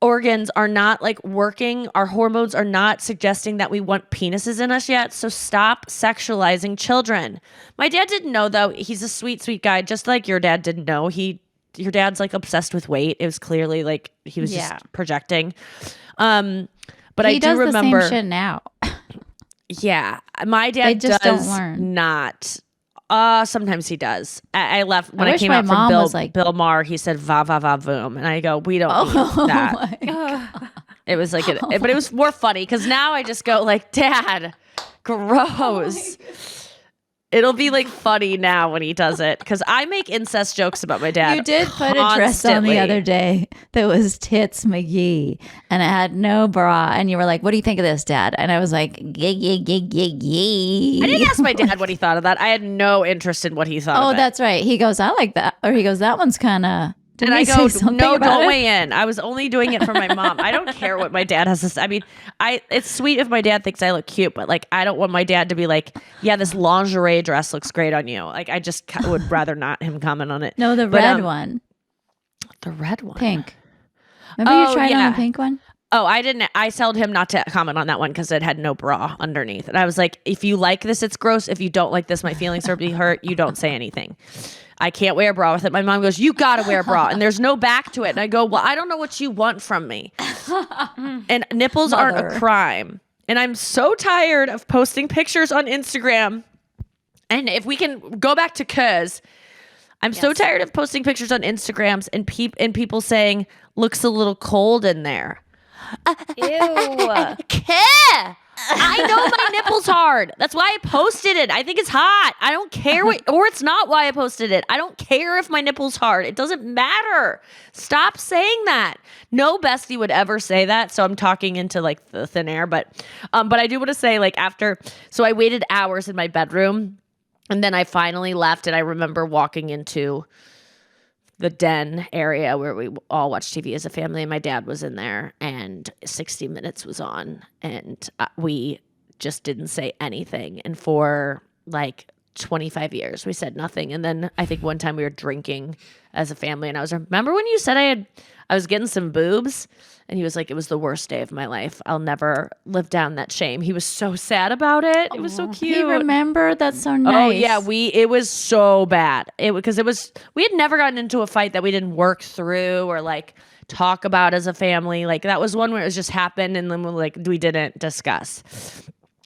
Speaker 2: organs are not like working. Our hormones are not suggesting that we want penises in us yet. So stop sexualizing children. My dad didn't know though. He's a sweet, sweet guy. Just like your dad didn't know. Your dad's like obsessed with weight. It was clearly like he was just projecting. But
Speaker 4: he
Speaker 2: I
Speaker 4: does
Speaker 2: do remember
Speaker 4: the same shit now.
Speaker 2: Yeah, my dad
Speaker 4: They just
Speaker 2: does
Speaker 4: don't learn.
Speaker 2: not. Sometimes he does. I left when I
Speaker 4: wish
Speaker 2: came
Speaker 4: my
Speaker 2: out from
Speaker 4: mom
Speaker 2: Bill,
Speaker 4: was like-
Speaker 2: Bill Maher. He said "va va va voom," and I go, "We don't need that."
Speaker 4: my God.
Speaker 2: It was like, but it was more funny because now I just go like, "Dad, gross." It'll be like funny now when he does it because I make incest jokes about my dad.
Speaker 4: You did put a dress on the
Speaker 2: constantly.
Speaker 4: other day that was Tits McGee and it had no bra. And you were like, what do you think of this, Dad? And I was like,
Speaker 2: I didn't ask my dad what he thought of that. I had no interest in what he thought
Speaker 4: Oh,
Speaker 2: of it.
Speaker 4: that's right. He goes, I like that. Or he goes, that one's kind of.
Speaker 2: And I go, no, don't weigh in. I was only doing it for my mom. I don't care what my dad has to say. I mean, it's sweet if my dad thinks I look cute, but like, I don't want my dad to be like, yeah, this lingerie dress looks great on you. Like, I just would rather not him comment on it.
Speaker 4: No, the red one.
Speaker 2: The red one.
Speaker 4: Pink. Remember you
Speaker 2: Oh,
Speaker 4: tried on
Speaker 2: yeah.
Speaker 4: the pink one?
Speaker 2: Oh, I didn't. I told him not to comment on that one because it had no bra underneath. And I was like, if you like this, it's gross. If you don't like this, my feelings are being hurt. You don't say anything. I can't wear a bra with it. My mom goes, you got to wear a bra. And there's no back to it. And I go, well, I don't know what you want from me. And nipples aren't a crime. And I'm so tired of posting pictures on Instagram. And if we can go back to Couhls, I'm so tired of posting pictures on Instagrams and people saying, looks a little cold in there.
Speaker 3: Ew.
Speaker 2: Care. I know my nipple's hard. That's why I posted it. I think it's hot. I don't care or it's not why I posted it. I don't care if my nipple's hard. It doesn't matter. Stop saying that. No bestie would ever say that. So I'm talking into like the thin air, but I do want to say like so I waited hours in my bedroom and then I finally left and I remember walking into the den area where we all watch TV as a family, and my dad was in there and 60 Minutes was on and we just didn't say anything. And for like 25 years, we said nothing. And then I think one time we were drinking as a family and I was, remember when you said I was getting some boobs? And he was like, it was the worst day of my life. I'll never live down that shame. He was so sad about it. It was so cute.
Speaker 4: He remembered. That's so nice.
Speaker 2: Oh yeah, it was so bad. Because we had never gotten into a fight that we didn't work through or like talk about as a family. Like that was one where it was just happened and then we didn't discuss.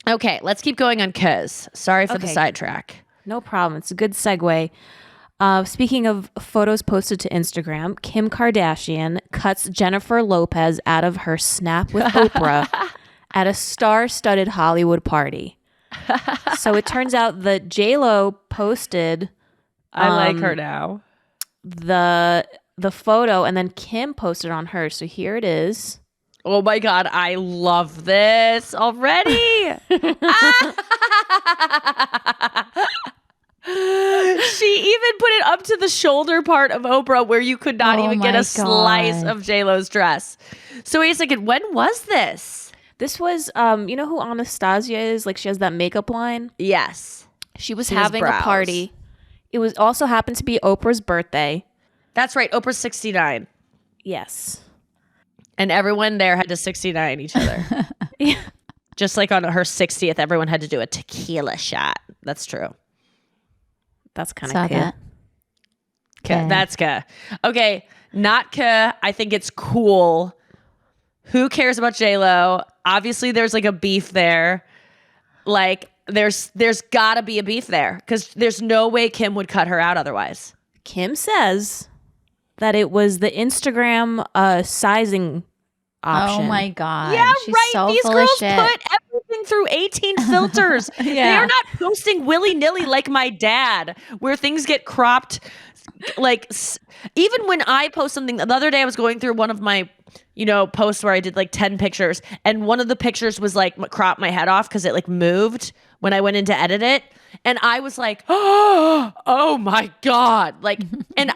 Speaker 2: Okay, let's keep going on Couhls. Sorry for the sidetrack.
Speaker 3: No problem. It's a good segue. Speaking of photos posted to Instagram, Kim Kardashian cuts Jennifer Lopez out of her Snap with Oprah at a star-studded Hollywood party. So it turns out that J-Lo posted
Speaker 2: I like her now.
Speaker 3: the photo, and then Kim posted on hers. So here it is.
Speaker 2: Oh my God, I love this already. She even put it up to the shoulder part of Oprah where you could not even get
Speaker 4: my
Speaker 2: a slice
Speaker 4: God.
Speaker 2: of J-Lo's dress. So wait a second, when was this?
Speaker 3: This was, you know who Anastasia is? Like she has that makeup line.
Speaker 2: Yes.
Speaker 3: She was
Speaker 2: She has
Speaker 3: having a
Speaker 2: brows.
Speaker 3: party. It was also happened to be Oprah's birthday.
Speaker 2: That's right, Oprah's 69.
Speaker 3: Yes.
Speaker 2: And everyone there had to 69 each other.
Speaker 3: Yeah.
Speaker 2: Just like on her 60th, everyone had to do a tequila shot. That's true.
Speaker 3: That's kind
Speaker 4: Saw
Speaker 3: of cool.
Speaker 4: that.
Speaker 2: Okay, that's Ka. Okay, not Ka. I think it's cool. Who cares about J-Lo? Obviously, there's like a beef there. Like, there's gotta be a beef there because there's no way Kim would cut her out otherwise.
Speaker 3: Kim says that it was the Instagram sizing option.
Speaker 4: Oh my God.
Speaker 2: Yeah,
Speaker 4: She's
Speaker 2: right.
Speaker 4: so
Speaker 2: These
Speaker 4: full
Speaker 2: girls
Speaker 4: of shit.
Speaker 2: put everything through 18 filters. They
Speaker 4: Yeah.
Speaker 2: are not posting willy-nilly like my dad, where things get cropped. Like, even when I post something, the other day I was going through one of my, posts where I did like 10 pictures, and one of the pictures was like crop my head off because it like moved when I went in to edit it. And I was like, oh my God. Like, and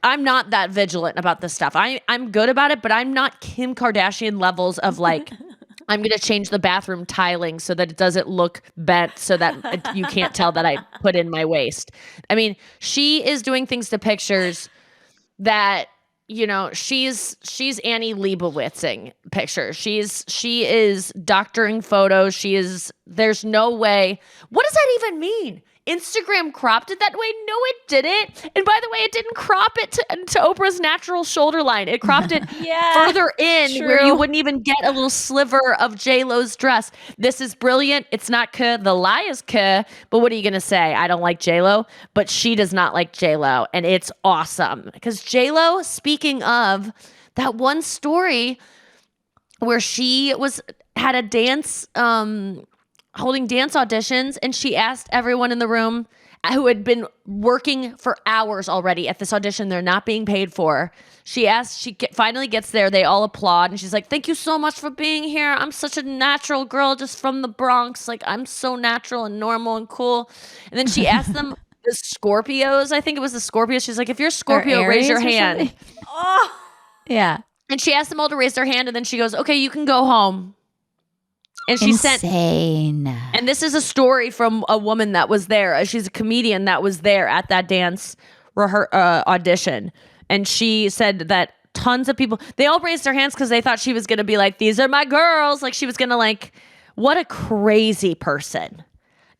Speaker 2: I'm not that vigilant about this stuff. I'm good about it, but I'm not Kim Kardashian levels of like, I'm going to change the bathroom tiling so that it doesn't look bent so that you can't tell that I put in my waist. I mean, she is doing things to pictures that you know, she's Annie Leibowitzing pictures. She is doctoring photos. There's no way. What does that even mean? Instagram cropped it that way? No, it didn't. And by the way, it didn't crop it to Oprah's natural shoulder line. It cropped it further in where you wouldn't even get a little sliver of J-Lo's dress. This is brilliant. It's not the lie is but what are you going to say? I don't like J-Lo, but she does not like J-Lo. And it's awesome because J-Lo, speaking of that one story where she had a dance, holding dance auditions, and she asked everyone in the room who had been working for hours already at this audition they're not being paid for. She finally gets there. They all applaud. And she's like, thank you so much for being here. I'm such a natural girl just from the Bronx. Like, I'm so natural and normal and cool. And then she asked them, the Scorpios, I think it was the Scorpios. She's like, if you're Scorpio, raise your hand.
Speaker 4: Yeah.
Speaker 2: And she asked them all to raise their hand. And then she goes, okay, you can go home. And she
Speaker 4: Insane.
Speaker 2: and this is a story from a woman that was there. She's a comedian that was there at that dance audition. And she said that tons of people, they all raised their hands because they thought she was going to be like, these are my girls. Like she was going to like, what a crazy person.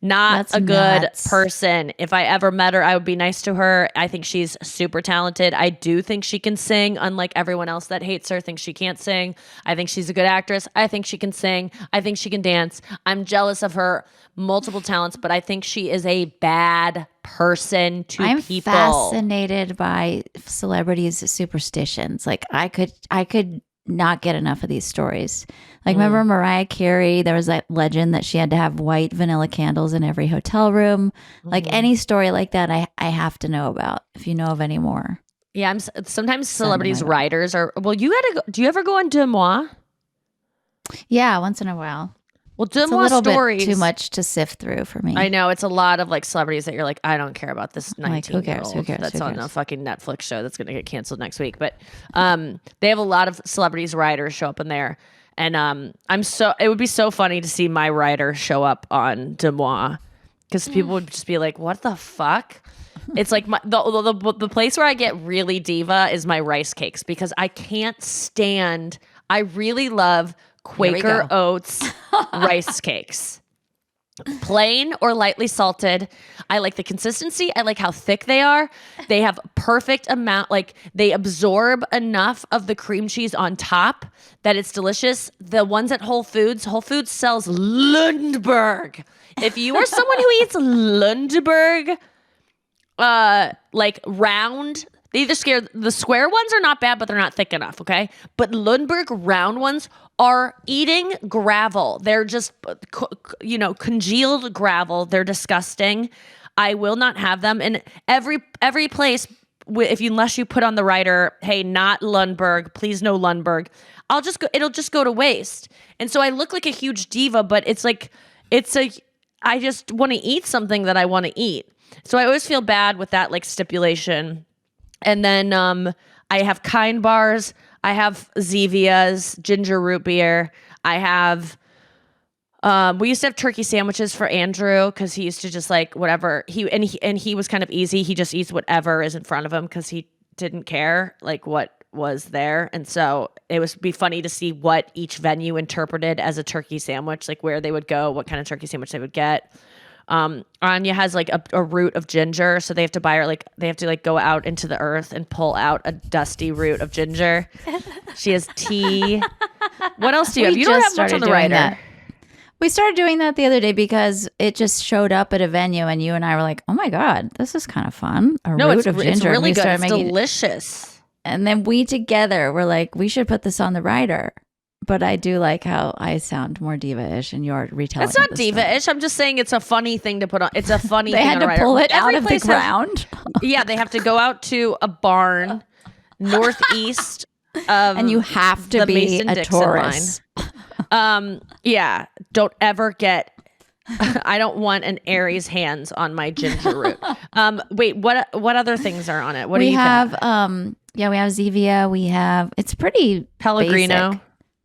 Speaker 2: Not
Speaker 4: That's
Speaker 2: a good
Speaker 4: nuts.
Speaker 2: person. If I ever met her, I would be nice to her. I think she's super talented. I do think she can sing, unlike everyone else that hates her, thinks she can't sing. I think she's a good actress. I think she can sing. I think she can dance. I'm jealous of her multiple talents, but I think she is a bad person to
Speaker 4: I'm
Speaker 2: people.
Speaker 4: fascinated by celebrities' superstitions. Like I could not get enough of these stories. Like remember Mariah Carey, there was that legend that she had to have white vanilla candles in every hotel room. Like any story like that I have to know about if you know of any more.
Speaker 2: Yeah, sometimes celebrities writers are do you ever go on Deux Moi?
Speaker 4: Yeah, once in a while.
Speaker 2: Well, Deux
Speaker 4: It's a
Speaker 2: Moi
Speaker 4: little
Speaker 2: stories.
Speaker 4: bit too much to sift through for me.
Speaker 2: I know it's a lot of like celebrities that you're like, I don't care about this
Speaker 4: Like, who cares?
Speaker 2: 19-year-old
Speaker 4: Who cares?
Speaker 2: that's
Speaker 4: Who
Speaker 2: on
Speaker 4: cares?
Speaker 2: a fucking Netflix show that's going to get canceled next week. But they have a lot of celebrities writers show up in there, and it would be so funny to see my writer show up on Deux Moi because people would just be like, what the fuck? It's like the place where I get really diva is my rice cakes because I can't stand. I really love Quaker Oats rice cakes. Plain or lightly salted. I like the consistency. I like how thick they are. They have perfect amount, like they absorb enough of the cream cheese on top that it's delicious. The ones at Whole Foods sells Lundberg. If you are someone who eats Lundberg, like round, they either the square ones are not bad, but they're not thick enough, okay? But Lundberg round ones are eating gravel. They're just, congealed gravel. They're disgusting. I will not have them. And every place, unless you put on the writer, hey, not Lundberg, please no Lundberg, it'll just go to waste. And so I look like a huge diva, but I just want to eat something that I want to eat. So I always feel bad with that like stipulation. And then I have Kind bars. I have Zevia's ginger root beer. I have. We used to have turkey sandwiches for Andrew because he used to just like whatever he was kind of easy. He just eats whatever is in front of him because he didn't care like what was there. And so it would be funny to see what each venue interpreted as a turkey sandwich, like where they would go, what kind of turkey sandwich they would get. Anya has like a root of ginger, so they have to buy her they have to go out into the earth and pull out a dusty root of ginger. She has tea. What else do you have? You don't have much on the writer.
Speaker 4: That. We started doing that the other day because it just showed up at a venue, and you and I were like, "Oh my god, this is kind of fun!" Root of ginger.
Speaker 2: It's really good. It's
Speaker 4: making
Speaker 2: delicious.
Speaker 4: And then we together were like, "We should put this on the writer." But I do like how I sound more diva-ish and you're retelling.
Speaker 2: It's not
Speaker 4: this
Speaker 2: diva-ish. I'm just saying it's a funny thing to put on. It's a funny
Speaker 4: they
Speaker 2: thing
Speaker 4: had
Speaker 2: on
Speaker 4: to
Speaker 2: a writer.
Speaker 4: pull it
Speaker 2: Every
Speaker 4: out of the
Speaker 2: place
Speaker 4: ground.
Speaker 2: Yeah, they have to go out to a barn northeast of
Speaker 4: and you have to
Speaker 2: the
Speaker 4: be
Speaker 2: Mason-Dixon
Speaker 4: a Taurus.
Speaker 2: Yeah, don't ever get. I don't want an Aries hands on my ginger root. Wait, what other things are on it? What do you
Speaker 4: have?
Speaker 2: think?
Speaker 4: We have Zevia. It's pretty
Speaker 2: Pellegrino.
Speaker 4: basic.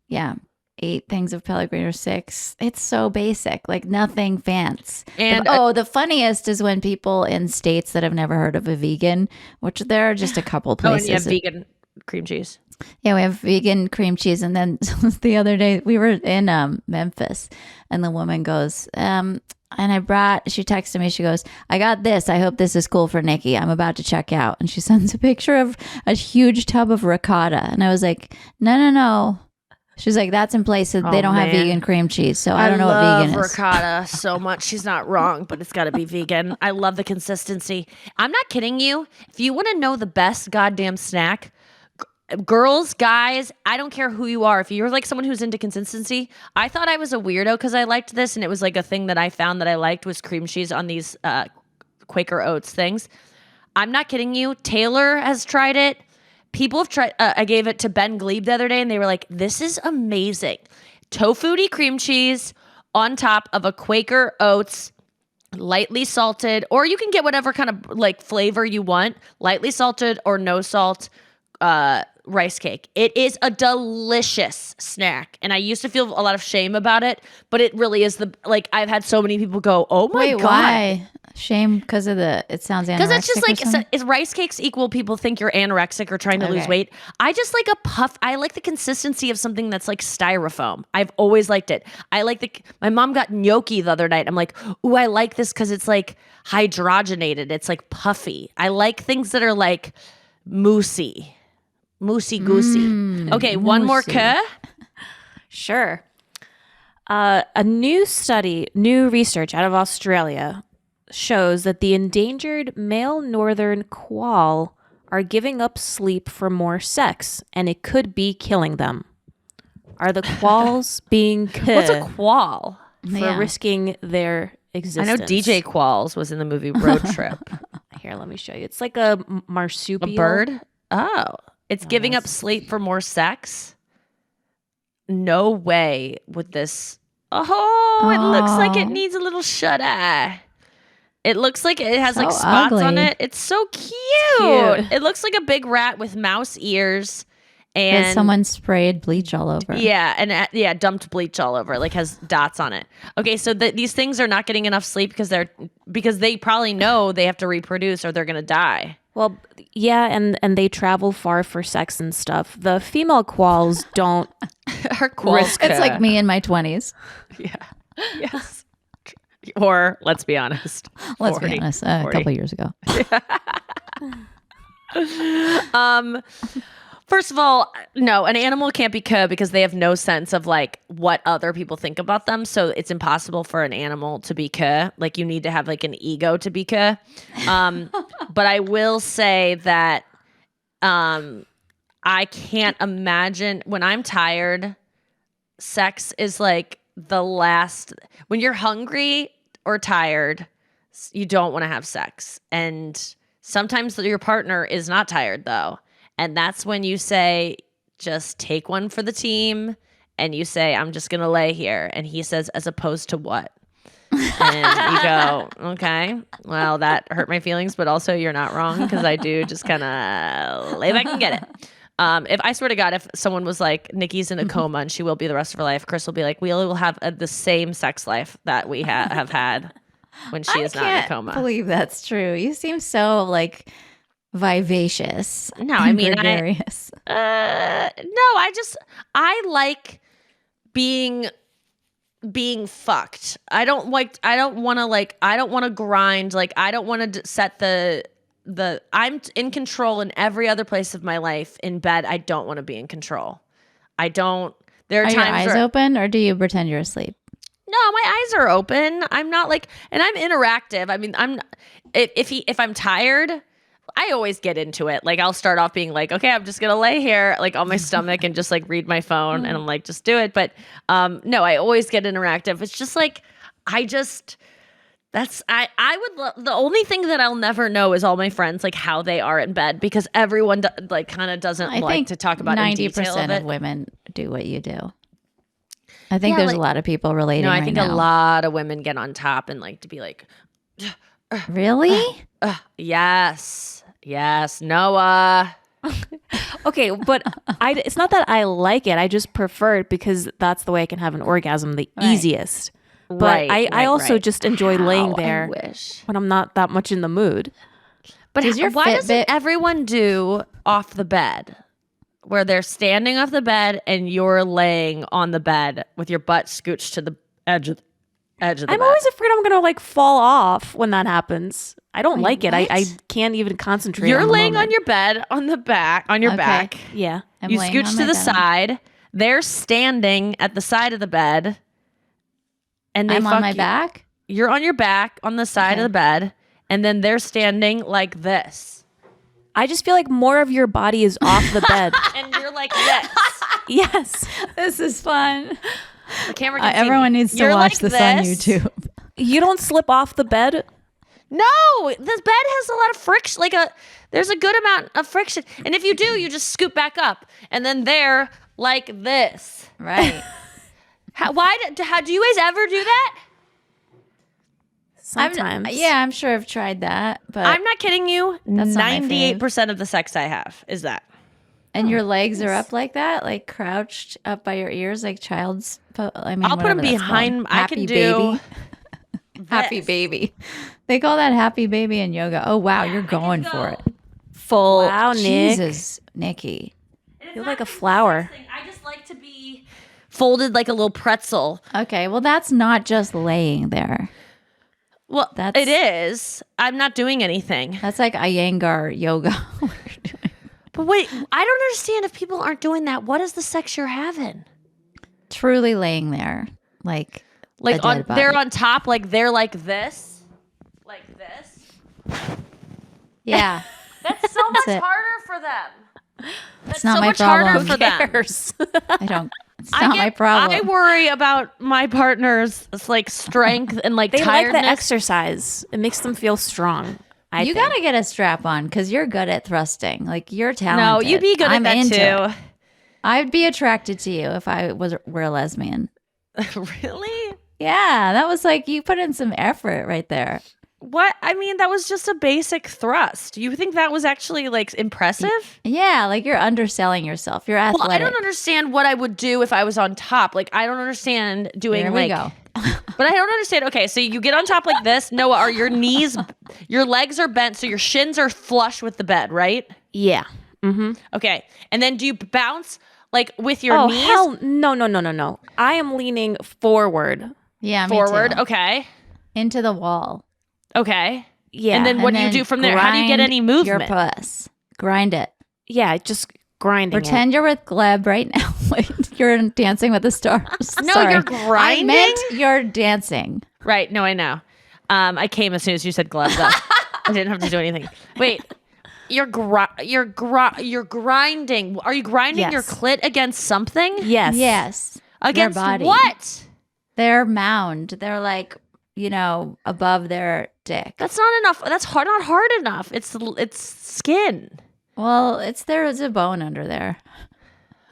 Speaker 4: Yeah. 8 things of Pellegrino, 6. It's so basic, like nothing fancy.
Speaker 2: And
Speaker 4: the funniest is when people in states that have never heard of a vegan, which there are just a couple places.
Speaker 2: and you have vegan cream cheese.
Speaker 4: Yeah, we have vegan cream cheese. And then the other day we were in Memphis, and the woman goes, and she texted me, she goes, I got this. I hope this is cool for Nikki. I'm about to check out. And she sends a picture of a huge tub of ricotta. And I was like, no. She's like, that's in place. So they don't have vegan cream cheese. So I don't know what vegan is.
Speaker 2: I love ricotta so much. She's not wrong, but it's got to be vegan. I love the consistency. I'm not kidding you. If you want to know the best goddamn snack, girls, guys, I don't care who you are. If you're like someone who's into consistency, I thought I was a weirdo because I liked this, and it was like a thing that I found that I liked was cream cheese on these Quaker Oats things. I'm not kidding you. Taylor has tried it. People have tried. I gave it to Ben Glebe the other day, and they were like, "This is amazing." Tofu-y cream cheese on top of a Quaker Oats, lightly salted, or you can get whatever kind of like flavor you want, lightly salted or no salt. Rice cake. It is a delicious snack, and I used to feel a lot of shame about it, but it really is I've had so many people go, "Oh my god,
Speaker 4: why shame?" Because of it sounds anorexic.
Speaker 2: Because it's just like is rice cakes equal people think you're anorexic or trying to lose weight. I just like a puff. I like the consistency of something that's like styrofoam. I've always liked it. I like my mom got gnocchi the other night. I'm like, ooh, I like this because it's like hydrogenated. It's like puffy. I like things that are like moosey goosey. Okay, one more ke.
Speaker 3: Sure. A new research out of Australia shows that the endangered male northern quoll are giving up sleep for more sex, and it could be killing them. Are the quolls being
Speaker 2: What's a quoll?
Speaker 3: For risking their existence?
Speaker 2: I know DJ Qualls was in the movie Road Trip.
Speaker 3: Here, let me show you. It's like a marsupial.
Speaker 2: A bird? Oh. It's giving up sleep for more sex? No way would this. Oh, it looks like it needs a little shut eye. It looks like it has like spots on it. It's so cute. It looks like a big rat with mouse ears. And
Speaker 4: someone sprayed bleach all over.
Speaker 2: Yeah, and dumped bleach all over. Like has dots on it. Okay, so these things are not getting enough sleep because they probably know they have to reproduce or they're gonna die.
Speaker 3: Well, yeah, and they travel far for sex and stuff. The female quolls don't.
Speaker 2: Her quolls.
Speaker 4: It's like me in my 20s.
Speaker 2: Yeah. Yes. Or let's be honest.
Speaker 4: Let's be honest. A couple years ago.
Speaker 2: First of all, no, an animal can't be ke because they have no sense of like what other people think about them. So it's impossible for an animal to be ke. Like you need to have like an ego to be ke. But I will say that I can't imagine when I'm tired, sex is like the last. When you're hungry or tired, you don't want to have sex. And sometimes your partner is not tired though. And that's when you say, just take one for the team. And you say, I'm just going to lay here. And he says, as opposed to what? And you go, okay, well, that hurt my feelings. But also you're not wrong because I do just kind of lay back and get it. If I swear to God, if someone was like, Nikki's in a coma and she will be the rest of her life, Chris will be like, we will have the same sex life that we have had when she is not in a coma.
Speaker 4: I can't believe that's true. You seem so like vivacious.
Speaker 2: No, I mean,
Speaker 4: gregarious.
Speaker 2: I like being fucked. I don't want to grind. Like, I don't want to set I'm in control in every other place of my life. In bed, I don't want to be in control. I don't. There are times
Speaker 4: your eyes open, or do you pretend you're asleep?
Speaker 2: No, my eyes are open. I'm not like, and I'm interactive. I mean, if I'm tired, I always get into it. Like I'll start off being like, okay, I'm just going to lay here like on my stomach and just like read my phone and I'm like, just do it. But no, I always get interactive. It's just like, I would love, the only thing that I'll never know is all my friends, like how they are in bed because everyone like kind of doesn't like to talk about
Speaker 4: 90% of women do what you do. I think there's a lot of people relating.
Speaker 2: No, I think a lot of women get on top and like to be like,
Speaker 4: really?
Speaker 2: Yes, Noah.
Speaker 3: Okay, but it's not that I like it. I just prefer it because that's the way I can have an orgasm the easiest. But I also just enjoy laying there when I'm not that much in the mood.
Speaker 2: But why doesn't everyone do off the bed? where they're standing off the bed and you're laying on the bed with your butt scooched to the edge of the
Speaker 3: I'm
Speaker 2: bed.
Speaker 3: always afraid I'm gonna like fall off when that happens. I don't like it. I
Speaker 4: what?
Speaker 3: can't even concentrate.
Speaker 2: You're
Speaker 3: on the
Speaker 2: laying on
Speaker 3: moment.
Speaker 2: your bed on the back, on your
Speaker 4: Okay.
Speaker 2: back.
Speaker 3: Yeah.
Speaker 4: I'm
Speaker 2: You
Speaker 4: laying
Speaker 2: scooch
Speaker 4: on
Speaker 2: to
Speaker 4: my
Speaker 2: the
Speaker 4: bed.
Speaker 2: side. They're standing at the side of the bed. And they
Speaker 4: I'm
Speaker 2: fuck
Speaker 4: on my
Speaker 2: you.
Speaker 4: back.
Speaker 2: You're on your back on the side
Speaker 4: Okay.
Speaker 2: of the bed. And then they're standing like this.
Speaker 3: I just feel like more of your body is off the bed.
Speaker 2: And you're like this.
Speaker 3: Yes.
Speaker 4: This is fun.
Speaker 2: The camera can see
Speaker 4: Everyone
Speaker 2: me.
Speaker 4: needs to
Speaker 2: You're
Speaker 4: watch
Speaker 2: like
Speaker 4: this on
Speaker 2: this.
Speaker 4: YouTube.
Speaker 3: You don't slip off the bed.
Speaker 2: No, this bed has a lot of friction. There's a good amount of friction. And if you do, you just scoop back up. And then they're like this.
Speaker 4: Right.
Speaker 2: How do you guys ever do that?
Speaker 3: Sometimes.
Speaker 4: I'm sure I've tried that, but
Speaker 2: I'm not kidding you.
Speaker 4: That's not my fave.
Speaker 2: 98% of the sex I have is that.
Speaker 4: and your legs are up like that, like crouched up by your ears, like child's. I mean,
Speaker 2: I'll put 'em
Speaker 4: whatever that's
Speaker 2: behind-
Speaker 4: called.
Speaker 2: I
Speaker 4: Happy
Speaker 2: can do
Speaker 4: baby. Happy
Speaker 2: this.
Speaker 4: baby. They call that happy baby in yoga. Oh wow, you're going for it. Full.
Speaker 3: Wow, Nick.
Speaker 4: Jesus, Nikki.
Speaker 3: You're like a flower.
Speaker 2: I just like to be folded like a little pretzel.
Speaker 4: Okay, well that's not just laying there.
Speaker 2: Well,
Speaker 4: That's-
Speaker 2: it is. I'm not doing anything.
Speaker 4: That's like Iyengar yoga.
Speaker 2: But wait, I don't understand if people aren't doing that. What is the sex you're having?
Speaker 4: Truly laying there, like a dead body.
Speaker 2: They're on top, like they're like this. Like this.
Speaker 4: Yeah,
Speaker 2: That's so much
Speaker 4: it.
Speaker 2: harder for them. That's
Speaker 4: not
Speaker 2: so
Speaker 4: my
Speaker 2: much harder
Speaker 4: problem.
Speaker 2: for them.
Speaker 3: Cares.
Speaker 4: I don't. It's not my
Speaker 2: I
Speaker 4: problem.
Speaker 2: worry about my partner's like strength and like
Speaker 3: They like
Speaker 2: tiredness.
Speaker 3: the exercise. It makes them feel strong.
Speaker 4: You gotta get a strap on because you're good at thrusting. Like you're
Speaker 2: no,
Speaker 4: talented.
Speaker 2: you'd be good
Speaker 4: I'm
Speaker 2: at that
Speaker 4: into
Speaker 2: too.
Speaker 4: it. I'd be attracted to you if I were a lesbian.
Speaker 2: Really?
Speaker 4: Yeah, that was like you put in some effort right there.
Speaker 2: What? I mean, that was just a basic thrust. You think that was actually like impressive?
Speaker 4: Yeah, like you're underselling yourself. You're athletic.
Speaker 2: Well, I don't understand what I would do if I was on top. Like, I don't understand doing
Speaker 4: There we
Speaker 2: like.
Speaker 4: go.
Speaker 2: But I don't understand. Okay, so you get on top like this. Noah, are your knees, your legs are bent, so your shins are flush with the bed, right?
Speaker 3: Yeah.
Speaker 2: Okay, and then do you bounce like with your
Speaker 3: Oh
Speaker 2: knees
Speaker 3: hell no! I am leaning forward.
Speaker 4: Yeah, me
Speaker 2: forward?
Speaker 4: too.
Speaker 2: Okay,
Speaker 4: Into the wall.
Speaker 2: okay.
Speaker 3: Yeah.
Speaker 2: And then what do you
Speaker 4: then
Speaker 2: do from there? How do you get
Speaker 4: grind
Speaker 2: any movement?
Speaker 4: Your puss. Grind it.
Speaker 3: Yeah, just grinding.
Speaker 4: Pretend you're with Gleb right now. Wait, you're in Dancing with the Stars.
Speaker 2: No,
Speaker 4: Sorry.
Speaker 2: you're grinding?
Speaker 4: I meant you're dancing.
Speaker 2: Right? No, I know. I came as soon as you said gloves up. I didn't have to do anything. Wait. You're grinding. Are you grinding
Speaker 3: Yes.
Speaker 2: your clit against something?
Speaker 3: Yes.
Speaker 4: Yes.
Speaker 2: Against
Speaker 4: their body.
Speaker 2: what?
Speaker 4: They're mound. They're like, above their dick.
Speaker 2: That's not enough. That's not hard enough. It's skin.
Speaker 4: Well, there's a bone under there.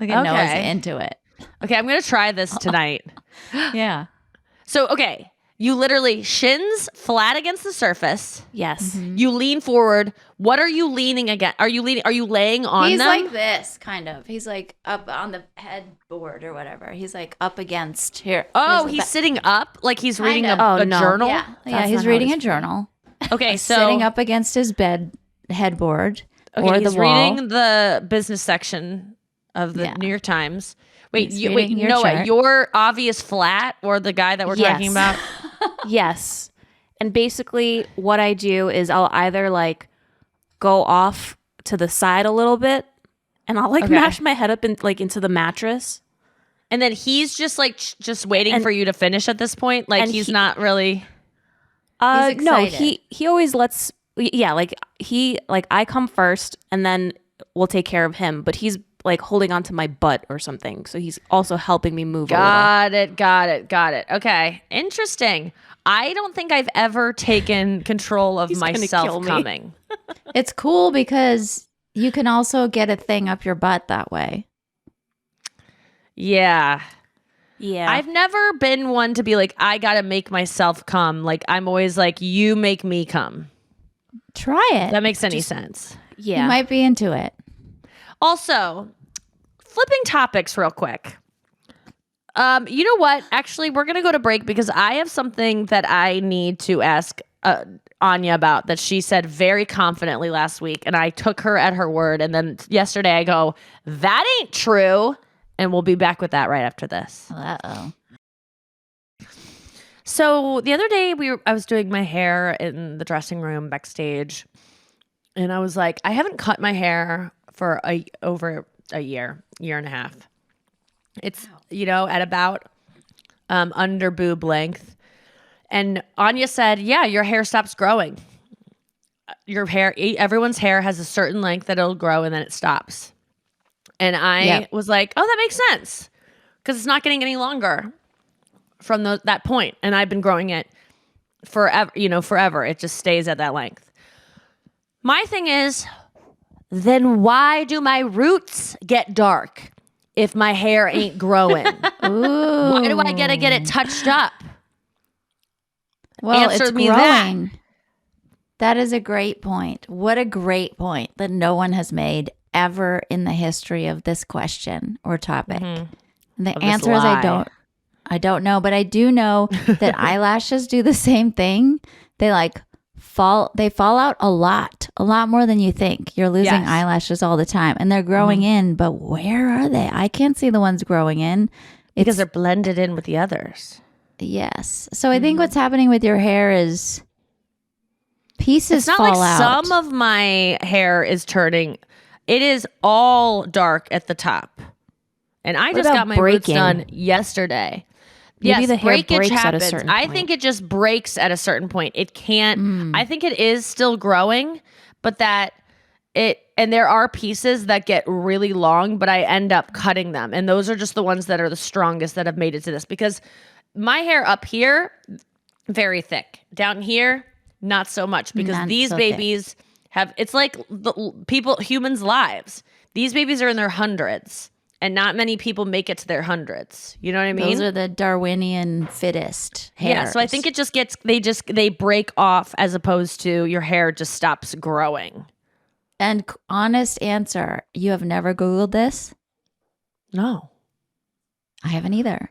Speaker 4: Look at Noah's
Speaker 2: Okay.
Speaker 4: into it.
Speaker 2: Okay, I'm gonna try this tonight.
Speaker 4: Yeah.
Speaker 2: So, okay, you literally shins flat against the surface.
Speaker 3: Yes.
Speaker 2: You lean forward. What are you leaning against? Are you laying on
Speaker 4: He's
Speaker 2: them?
Speaker 4: like this, kind of. He's like up on the headboard or whatever. He's like up against here.
Speaker 2: Oh,
Speaker 4: Here's
Speaker 2: he's
Speaker 4: the
Speaker 2: sitting up like he's
Speaker 4: Kind
Speaker 2: reading
Speaker 4: of.
Speaker 2: a
Speaker 3: Oh, no.
Speaker 2: journal.
Speaker 4: Yeah,
Speaker 3: That's
Speaker 4: he's
Speaker 3: not how
Speaker 4: reading
Speaker 3: it
Speaker 4: a
Speaker 3: is.
Speaker 4: journal.
Speaker 2: Okay, so
Speaker 4: Sitting up against his headboard
Speaker 2: okay,
Speaker 4: or
Speaker 2: he's
Speaker 4: the wall.
Speaker 2: reading the business section of the
Speaker 4: Yeah.
Speaker 2: New York Times. Wait,
Speaker 4: He's reading your
Speaker 2: Noah,
Speaker 4: chart.
Speaker 2: you're obvious flat or the guy that we're talking
Speaker 3: Yes.
Speaker 2: about?
Speaker 3: Yes. And basically what I do is I'll either like go off to the side a little bit and I'll like
Speaker 2: Okay.
Speaker 3: mash my head up into the mattress.
Speaker 2: And then he's just like just waiting
Speaker 3: And-
Speaker 2: for you to finish at this point. Like
Speaker 3: and
Speaker 2: he's
Speaker 3: he-
Speaker 2: not really.
Speaker 4: He's
Speaker 3: No,
Speaker 4: excited.
Speaker 3: he always lets I come first and then we'll take care of him, but he's like holding onto my butt or something. So he's also helping me move a little.
Speaker 2: Got it. Okay, interesting. I don't think I've ever taken control of
Speaker 3: He's gonna kill
Speaker 2: myself
Speaker 3: me.
Speaker 2: coming.
Speaker 4: It's cool because you can also get a thing up your butt that way.
Speaker 2: Yeah.
Speaker 3: Yeah.
Speaker 2: I've never been one to be like, I gotta make myself come. Like I'm always like, you make me come.
Speaker 4: Try it.
Speaker 2: If that makes any sense.
Speaker 3: yeah.
Speaker 4: You might be into it.
Speaker 2: Also, flipping topics real quick. You know what? Actually, we're gonna go to break because I have something that I need to ask Anya about that she said very confidently last week, and I took her at her word. And then yesterday I go, that ain't true. And we'll be back with that right after this.
Speaker 4: Uh-oh.
Speaker 2: So the other day I was doing my hair in the dressing room backstage, and I was like, I haven't cut my hair for over a year and a half. It's, at about under boob length. And Anya said, yeah, your hair stops growing. Your hair, everyone's hair has a certain length that it'll grow and then it stops. And I was like, oh, that makes sense because it's not getting any longer from that point. And I've been growing it forever, forever. It just stays at that length. My thing is, then why do my roots get dark if my hair ain't growing?
Speaker 4: Ooh.
Speaker 2: Why do I gotta get it touched up?
Speaker 4: Well,
Speaker 2: Answer
Speaker 4: it's
Speaker 2: me
Speaker 4: growing. That is a great point. What a great point that no one has made ever in the history of this question or topic. And the answer is I don't know, but I do know that eyelashes do the same thing. They fall out a lot more than you think. You're losing eyelashes all the time and they're growing in, but where are they? I can't see the ones growing in.
Speaker 2: Because they're blended in with the others.
Speaker 4: Yes. So I think what's happening with your hair is pieces
Speaker 2: it's not
Speaker 4: fall
Speaker 2: like
Speaker 4: out.
Speaker 2: Some of my hair is turning. It is all dark at the top. And I just got my roots done yesterday.
Speaker 3: Maybe the hair
Speaker 2: breakage
Speaker 3: breaks
Speaker 2: happens.
Speaker 3: at a certain
Speaker 2: I
Speaker 3: point.
Speaker 2: think it just breaks at a certain point. It can't. I think it is still growing, but and there are pieces that get really long, but I end up cutting them. And those are just the ones that are the strongest that have made it to this. Because my hair up here, very thick. Down here, not so much. Because
Speaker 4: Not
Speaker 2: these
Speaker 4: so
Speaker 2: babies it's like humans' lives. These babies are in their hundreds. And not many people make it to their hundreds. You know what I mean?
Speaker 4: Those are the Darwinian fittest hairs.
Speaker 2: Yeah, so I think it just gets, they break off as opposed to your hair just stops growing.
Speaker 4: And honest answer, you have never Googled this?
Speaker 2: No.
Speaker 4: I haven't either.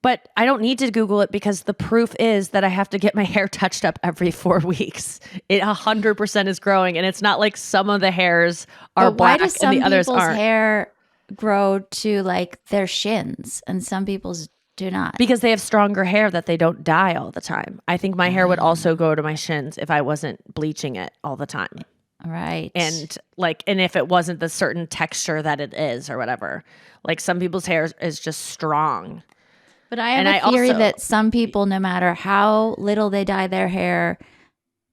Speaker 2: But I don't need to Google it because the proof is that I have to get my hair touched up every 4 weeks. It 100% is growing. And it's not like some of the hairs are
Speaker 4: But why
Speaker 2: black
Speaker 4: does
Speaker 2: and
Speaker 4: some
Speaker 2: the others
Speaker 4: people's
Speaker 2: aren't.
Speaker 4: hair grow to their shins and some people's do not?
Speaker 2: Because they have stronger hair that they don't dye all the time. I think my hair would also go to my shins if I wasn't bleaching it all the time.
Speaker 4: Right.
Speaker 2: And if it wasn't the certain texture that it is or whatever. Like some people's hair is just strong.
Speaker 4: But I have a theory that some people, no matter how little they dye their hair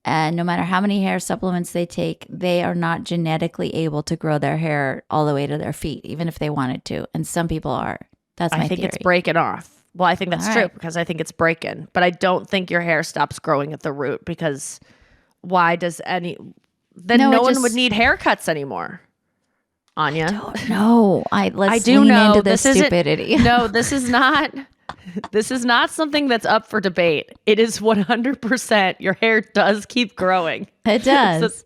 Speaker 4: and no matter how many hair supplements they take, they are not genetically able to grow their hair all the way to their feet, even if they wanted to. And some people are. That's my theory.
Speaker 2: I think it's breaking off. Well, I think that's
Speaker 4: All
Speaker 2: true
Speaker 4: right.
Speaker 2: because I think it's breaking. But I don't think your hair stops growing at the root because why does no one would need haircuts anymore. Anya.
Speaker 4: No, let's lean into this stupidity.
Speaker 2: No, this is not. This is not something that's up for debate. It is 100%. Your hair does keep growing.
Speaker 4: It does.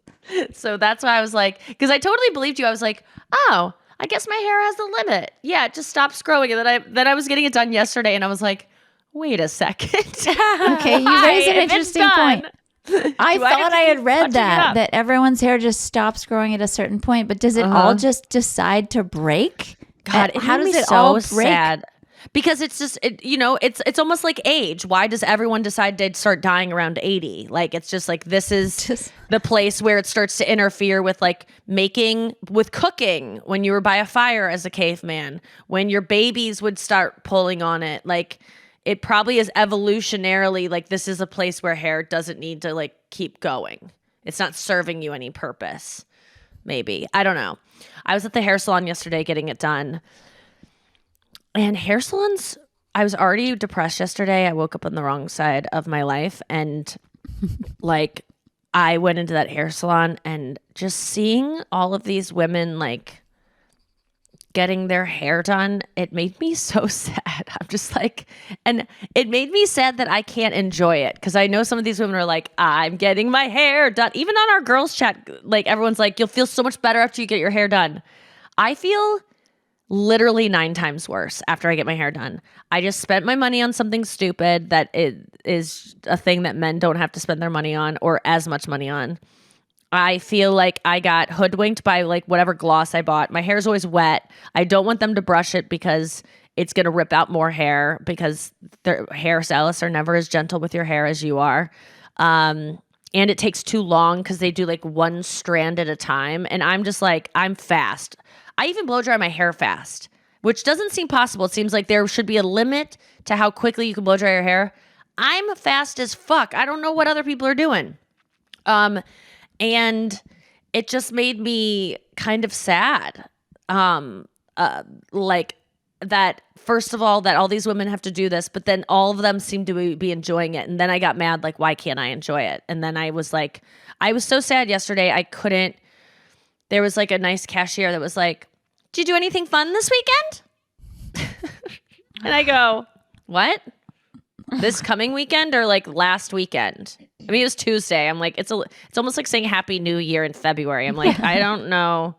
Speaker 2: So that's why I was like, because I totally believed you. I was like, oh, I guess my hair has a limit. Yeah, it just stops growing. And then I was getting it done yesterday, and I was like, wait a second.
Speaker 4: Okay, you raise an interesting point. I thought I had read that everyone's hair just stops growing at a certain point, but does it all just decide to break?
Speaker 2: God,
Speaker 4: how does it
Speaker 2: so
Speaker 4: all break?
Speaker 2: Sad. Because it's just, it's almost like age. Why does everyone decide to start dying around 80? Like, it's just like, this is the place where it starts to interfere with with cooking when you were by a fire as a caveman, when your babies would start pulling on it. Like, it probably is evolutionarily, like, this is a place where hair doesn't need to, keep going. It's not serving you any purpose. Maybe. I don't know. I was at the hair salon yesterday getting it done. And hair salons, I was already depressed yesterday. I woke up on the wrong side of my life. And I went into that hair salon and just seeing all of these women getting their hair done, it made me so sad. I'm just and it made me sad that I can't enjoy it. Because I know some of these women are like, I'm getting my hair done. Even on our girls chat, everyone's like, you'll feel so much better after you get your hair done. I feel literally 9 times worse after I get my hair done. I just spent my money on something stupid that it is a thing that men don't have to spend their money on or as much money on. I feel like I got hoodwinked by like whatever gloss I bought. My hair's always wet. I don't want them to brush it because it's going to rip out more hair because their hairstylists are never as gentle with your hair as you are. And it takes too long because they do like one strand at a time. And I'm just like, I'm fast. I even blow dry my hair fast, which doesn't seem possible. It seems like there should be a limit to how quickly you can blow dry your hair. I'm fast as fuck. I don't know what other people are doing. And it just made me kind of sad. Like that, first of all, that all these women have to do this, but then all of them seem to be enjoying it. And then I got mad, like, why can't I enjoy it? And then I was like, I was so sad yesterday. I couldn't. There was like a nice cashier that was like, did you do anything fun this weekend? And I go, what? This coming weekend or like last weekend? I mean, it was Tuesday. I'm like, it's almost like saying Happy New Year in February. I'm like, I don't know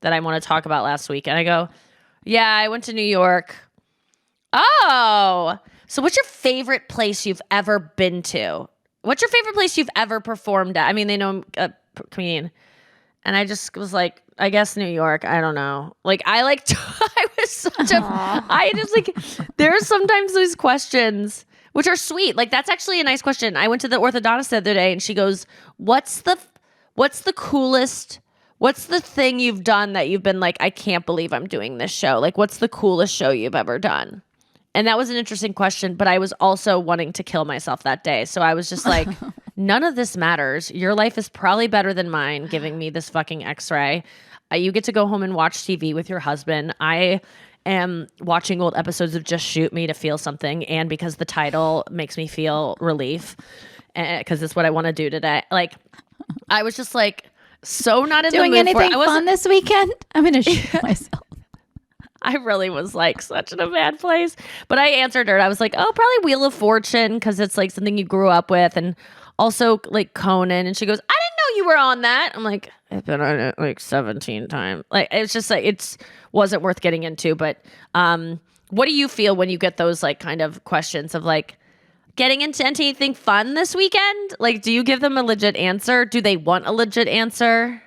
Speaker 2: that I want to talk about last weekend. I go, yeah, I went to New York. Oh, so what's your favorite place you've ever been to? What's your favorite place you've ever performed at? I mean, they know I'm a comedian. And I just was like, I guess New York. I don't know. Like, I was such a, I just like, there's sometimes these questions, which are sweet. Like, that's actually a nice question. I went to the orthodontist the other day and she goes, what's the coolest, what's the thing you've done that you've been like, I can't believe I'm doing this show? Like, what's the coolest show you've ever done? And that was an interesting question, but I was also wanting to kill myself that day. So I was just like, none of this matters. Your life is probably better than mine giving me this fucking x-ray. You get to go home and watch TV with your husband. I am watching old episodes of Just Shoot Me to feel something. And because the title makes me feel relief, because it's what I want to do today. Like, I was just like, so not in
Speaker 4: Doing
Speaker 2: the mood
Speaker 4: anything
Speaker 2: for it.
Speaker 4: fun this weekend? I'm going to shoot myself.
Speaker 2: I really was like such in a bad place. But I answered her. I was like, oh, probably Wheel of Fortune because it's like something you grew up with. And also like Conan. And she goes, I didn't know you were on that. I'm like, I've been on it like 17 times. Like, it's just like, it wasn't worth getting into. But what do you feel when you get those like kind of questions of like getting into anything fun this weekend? Like, do you give them a legit answer? Do they want a legit answer?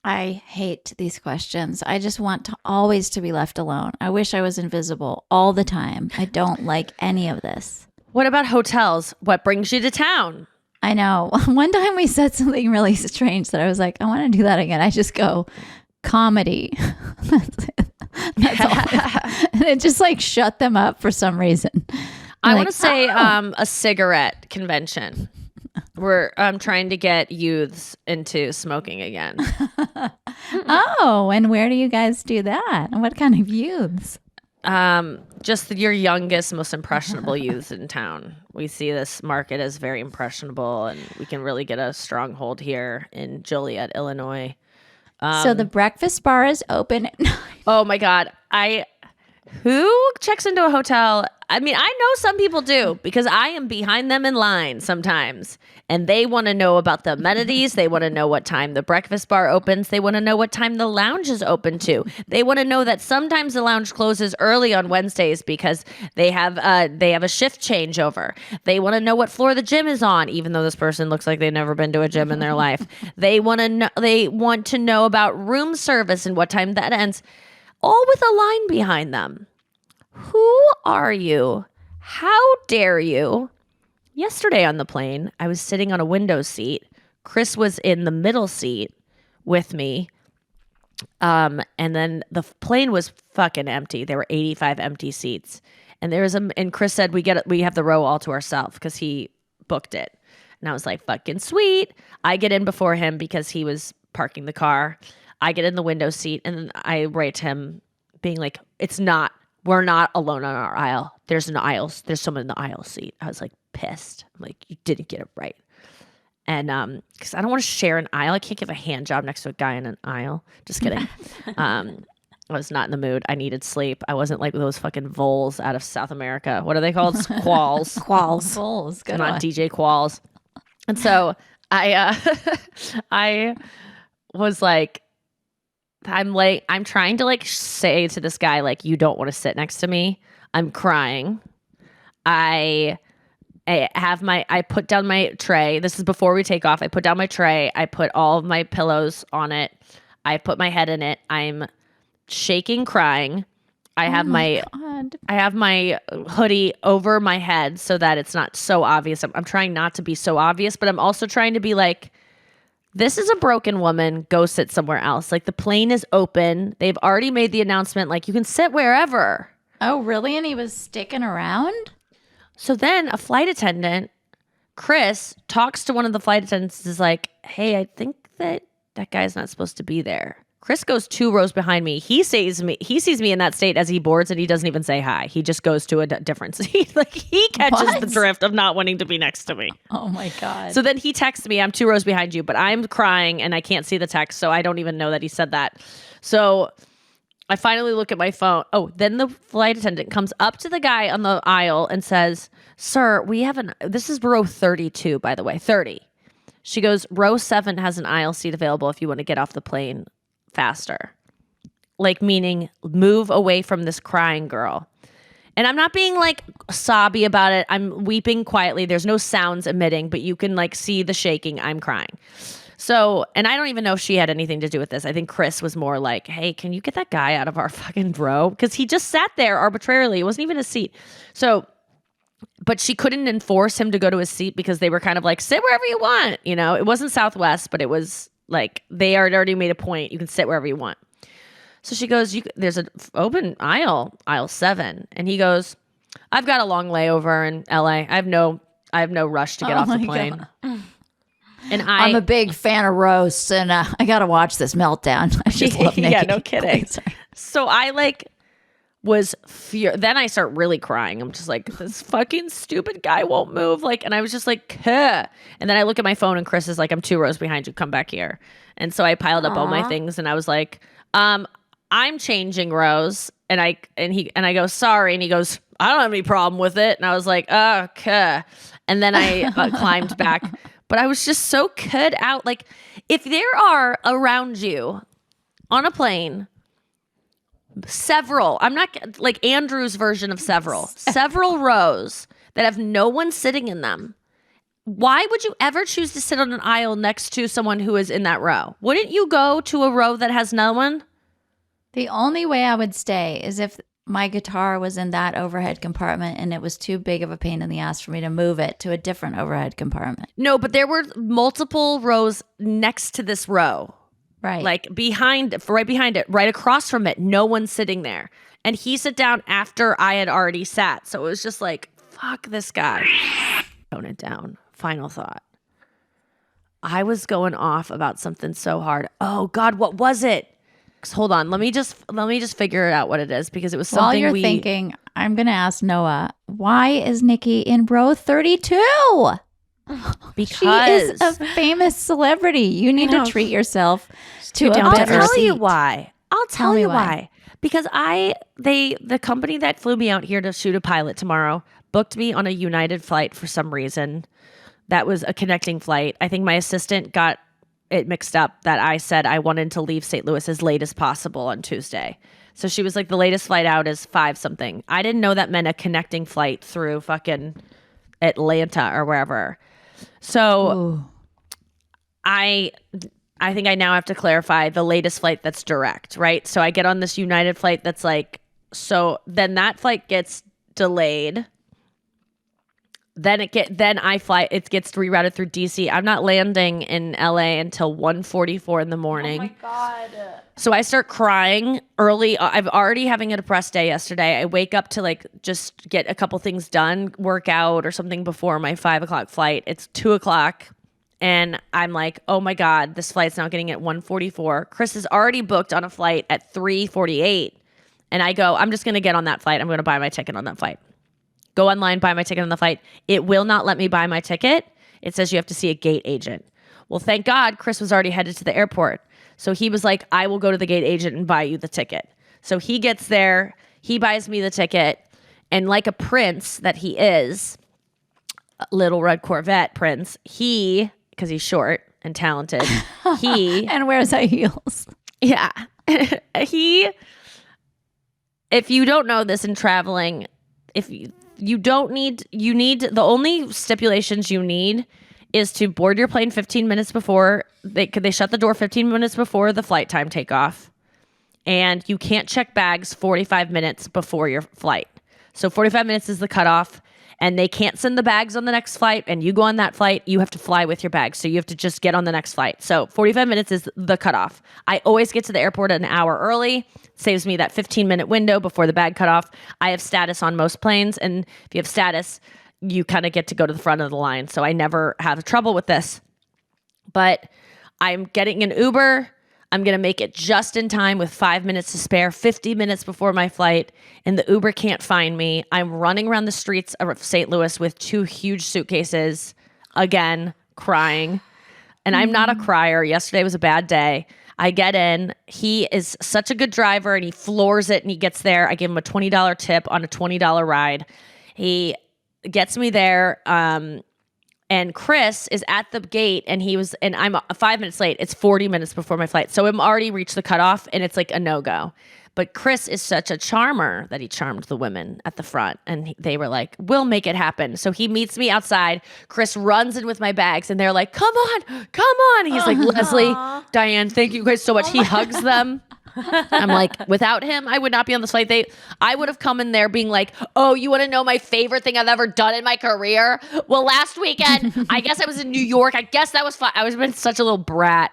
Speaker 4: I hate these questions. I just want to always to be left alone. I wish I was invisible all the time. I don't like any of this.
Speaker 2: What about hotels? What brings you to town?
Speaker 4: I know. One time we said something really strange that I was like, I want to do that again. I just go, comedy. That's it. That's all. And it just like shut them up for some reason.
Speaker 2: I want to say a cigarette convention. We're trying to get youths into smoking again.
Speaker 4: Oh, and where do you guys do that? And what kind of youths?
Speaker 2: Just your youngest, most impressionable youths in town. We see this market as very impressionable, and we can really get a stronghold here in Joliet, Illinois.
Speaker 4: So the breakfast bar is open at 9.
Speaker 2: Oh my God. Who checks into a hotel? I mean, I know some people do because I am behind them in line sometimes. And they want to know about the amenities. They want to know what time the breakfast bar opens. They want to know what time the lounge is open to. They want to know that sometimes the lounge closes early on Wednesdays because they have a shift changeover. They want to know what floor the gym is on, even though this person looks like they've never been to a gym in their life. They want to know about room service and what time that ends. All with a line behind them. Who are you? How dare you? Yesterday on the plane, I was sitting on a window seat. Chris was in the middle seat with me. And then the plane was fucking empty. There were 85 empty seats. And and Chris said we have the row all to ourselves because he booked it. And I was like, fucking sweet. I get in before him because he was parking the car. I get in the window seat and then I write to him being like, we're not alone on our aisle. There's someone in the aisle seat. I was like pissed. I'm like, you didn't get it right. And because I don't want to share an aisle. I can't give a hand job next to a guy in an aisle. Just kidding. I was not in the mood. I needed sleep. I wasn't like those fucking voles out of South America. What are they called? Couhls.
Speaker 3: Qualls.
Speaker 4: Bulls. Good
Speaker 2: I'm not
Speaker 4: one.
Speaker 2: DJ Couhls. And so I was like, I'm trying to like say to this guy, like, you don't want to sit next to me. I'm crying. I put down my tray. This is before we take off. I put down my tray. I put all of my pillows on it. I put my head in it. I'm shaking, crying. I have my hoodie over my head so that it's not so obvious. I'm trying not to be so obvious, but I'm also trying to be like, this is a broken woman. Go sit somewhere else. Like, the plane is open. They've already made the announcement. Like, you can sit wherever.
Speaker 4: Oh, really? And he was sticking around?
Speaker 2: So then a flight attendant, Chris, talks to one of the flight attendants, is like, hey, I think that guy's not supposed to be there. Chris goes 2 rows behind me. He sees me in that state as he boards, and he doesn't even say hi. He just goes to a different seat. Like, he catches the drift of not wanting to be next to me.
Speaker 4: Oh my God.
Speaker 2: So then he texts me, I'm 2 rows behind you, but I'm crying and I can't see the text, so I don't even know that he said that. So I finally look at my phone. Oh, then the flight attendant comes up to the guy on the aisle and says, sir, this is row 32, by the way, 30. She goes, row 7 has an aisle seat available if you want to get off the plane faster. Like, meaning move away from this crying girl. And I'm not being like sobby about it. I'm weeping quietly. There's no sounds emitting, but you can like see the shaking. I'm crying. So, and I don't even know if she had anything to do with this. I think Chris was more like, hey, can you get that guy out of our fucking row? Because he just sat there arbitrarily. It wasn't even a seat. So, but she couldn't enforce him to go to his seat because they were kind of like, sit wherever you want. You know, it wasn't Southwest, but it was like, they had already made a point. You can sit wherever you want. So she goes, there's an open aisle 7. And he goes, I've got a long layover in LA. I have no rush to get off the plane.
Speaker 4: God.
Speaker 2: And
Speaker 4: I'm a big fan of roasts, and I got to watch this meltdown. I just love Nikki.
Speaker 2: Yeah, no kidding.
Speaker 4: Glaser.
Speaker 2: So I like was then I start really crying. I'm just like, this fucking stupid guy won't move. Like, and I was just like, huh. And then I look at my phone and Chris is like, I'm 2 rows behind you. Come back here. And so I piled up all my things and I was like, I'm changing rows. And I go, sorry. And he goes, I don't have any problem with it. And I was like, okay. And then I climbed back. But I was just so cut out. Like, if there are around you on a plane several, I'm not like Andrew's version of several rows that have no one sitting in them, why would you ever choose to sit on an aisle next to someone who is in that row? Wouldn't you go to a row that has no one?
Speaker 4: The only way I would stay is if my guitar was in that overhead compartment and it was too big of a pain in the ass for me to move it to a different overhead compartment.
Speaker 2: No, but there were multiple rows next to this row.
Speaker 4: Right.
Speaker 2: Like right behind it, right across from it. No one's sitting there. And he sat down after I had already sat. So it was just like, fuck this guy. Tone it down. Final thought. I was going off about something so hard. Oh God, what was it? Hold on. Let me just figure out what it is, because it was something.
Speaker 4: While you're thinking, I'm going to ask Noah, why is Nikki in row 32?
Speaker 2: Because
Speaker 4: she is a famous celebrity. You need to treat yourself to a better
Speaker 2: I'll tell
Speaker 4: seat.
Speaker 2: you why. I'll tell
Speaker 4: me
Speaker 2: you
Speaker 4: why.
Speaker 2: why. Because the company that flew me out here to shoot a pilot tomorrow booked me on a United flight for some reason. That was a connecting flight. I think my assistant got it mixed up that I said I wanted to leave St. Louis as late as possible on Tuesday. So she was like, the latest flight out is 5 something. I didn't know that meant a connecting flight through fucking Atlanta or wherever. So
Speaker 4: Ooh.
Speaker 2: I think I now have to clarify the latest flight that's direct, right? So I get on this United flight that's like, so then that flight gets delayed. Then it gets rerouted through DC. I'm not landing in LA until 1:44 in the morning. Oh my God. So I start crying early. I'm already having a depressed day yesterday. I wake up to like just get a couple things done, work out or something before my 5 o'clock flight. It's 2 o'clock. And I'm like, oh my God, this flight's not getting at 1:44. Chris is already booked on a flight at 3:48. And I go, I'm just going to get on that flight. I'm going to buy my ticket on that flight. Go online, buy my ticket on the flight. It will not let me buy my ticket. It says you have to see a gate agent. Well, thank God Chris was already headed to the airport. So he was like, I will go to the gate agent and buy you the ticket. So he gets there, he buys me the ticket, and like a prince that he is, little red Corvette prince, because he's short and talented, he
Speaker 4: And wears high heels.
Speaker 2: yeah, If you don't know this in traveling, if you don't need, you need, the only stipulations you need is to board your plane 15 minutes before they shut the door 15 minutes before the flight time takeoff. And you can't check bags 45 minutes before your flight. So 45 minutes is the cutoff, and they can't send the bags on the next flight, and you go on that flight, you have to fly with your bags. So you have to just get on the next flight. So 45 minutes is the cutoff. I always get to the airport an hour early. Saves me that 15-minute window before the bag cutoff. I have status on most planes, and if you have status, you kind of get to go to the front of the line. So I never have trouble with this. But I'm getting an Uber. I'm going to make it just in time with 5 minutes to spare, 50 minutes before my flight, and the Uber can't find me. I'm running around the streets of St. Louis with 2 huge suitcases, again, crying. And I'm not a crier. Yesterday was a bad day. I get in. He is such a good driver, and he floors it, and he gets there. I give him a $20 tip on a $20 ride. He gets me there. And Chris is at the gate, and I'm 5 minutes late. It's 40 minutes before my flight. So I'm already reached the cutoff, and it's like a no-go. But Chris is such a charmer that he charmed the women at the front, and they were like, we'll make it happen. So he meets me outside. Chris runs in with my bags, and they're like, come on. He's like, Leslie, Diane, thank you guys so much. He hugs them. I'm like, without him, I would not be on this flight. I would have come in there being like, oh, you want to know my favorite thing I've ever done in my career? Well, last weekend, I guess I was in New York. I guess that was fun. I was been such a little brat.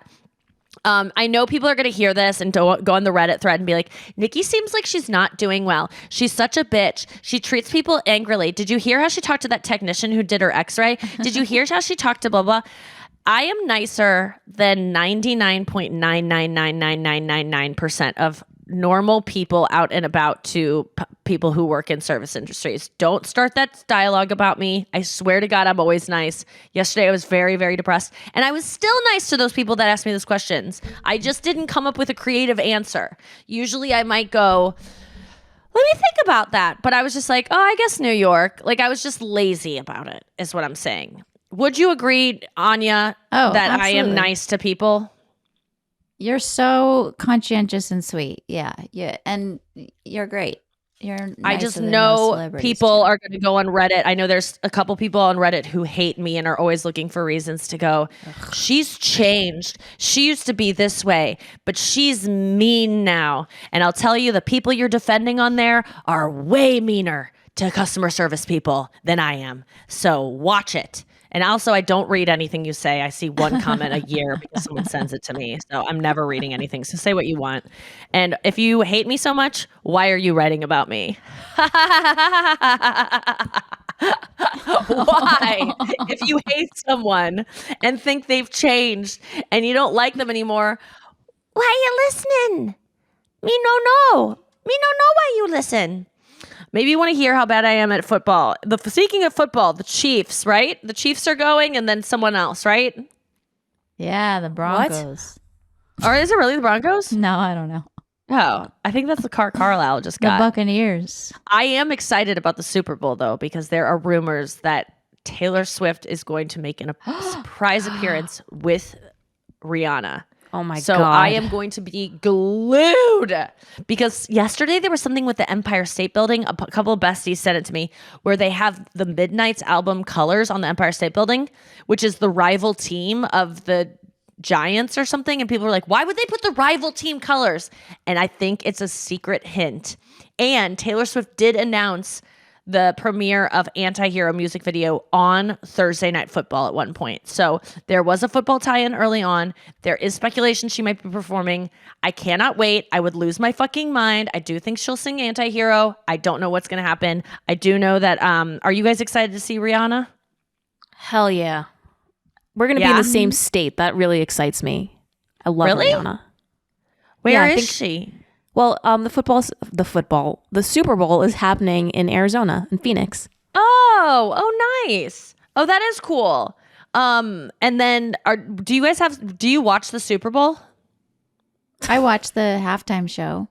Speaker 2: I know people are going to hear this and go on the Reddit thread and be like, Nikki seems like she's not doing well. She's such a bitch. She treats people angrily. Did you hear how she talked to that technician who did her x-ray? Did you hear how she talked to blah, blah? I am nicer than 99.9999999% of normal people out and about to people who work in service industries. Don't start that dialogue about me. I swear to God, I'm always nice. Yesterday, I was very, very depressed. And I was still nice to those people that asked me those questions. I just didn't come up with a creative answer. Usually I might go, let me think about that. But I was just like, oh, I guess New York. Like, I was just lazy about it, is what I'm saying. Would you agree, Anya, that
Speaker 4: absolutely.
Speaker 2: I am nice to people?
Speaker 4: You're so conscientious and sweet. Yeah. And you're great. You're
Speaker 2: I just
Speaker 4: nicer than most
Speaker 2: know
Speaker 4: celebrities,
Speaker 2: people
Speaker 4: too.
Speaker 2: are going to go on Reddit. I know there's a couple people on Reddit who hate me and are always looking for reasons to go, she's changed. She used to be this way, but she's mean now. And I'll tell you, the people you're defending on there are way meaner to customer service people than I am. So watch it. And also, I don't read anything you say. I see one comment a year because someone sends it to me. So I'm never reading anything. So say what you want. And if you hate me so much, why are you writing about me? Why? If you hate someone and think they've changed and you don't like them anymore, why are you listening? Me no know. Me no know why you listen. Maybe you want to hear how bad I am at football. Speaking of football, the Chiefs, right? The Chiefs are going, and then someone else, right?
Speaker 4: Yeah, the Broncos.
Speaker 2: Or is it really the Broncos?
Speaker 4: No, I don't know.
Speaker 2: Oh, I think that's the car Carlisle just got.
Speaker 4: The Buccaneers.
Speaker 2: I am excited about the Super Bowl, though, because there are rumors that Taylor Swift is going to make a surprise appearance with Rihanna.
Speaker 3: Oh my God.
Speaker 2: So I am going to be glued because yesterday there was something with the Empire State Building. A couple of besties sent it to me where they have the Midnight's album colors on the Empire State Building, which is the rival team of the Giants or something. And people were like, why would they put the rival team colors? And I think it's a secret hint. And Taylor Swift did announce the premiere of Anti-Hero music video on Thursday Night Football at one point. So there was a football tie-in early on. There is speculation she might be performing. I cannot wait. I would lose my fucking mind. I do think she'll sing Anti-Hero. I don't know what's going to happen. I do know that, are you guys excited to see Rihanna?
Speaker 3: Hell yeah. We're going to be in the same state. That really excites me. I love Rihanna.
Speaker 2: Where is she?
Speaker 3: Well, the Super Bowl is happening in Arizona, in Phoenix.
Speaker 2: Oh, nice. Oh, that is cool. And then do you watch the Super Bowl?
Speaker 4: I watched the halftime show.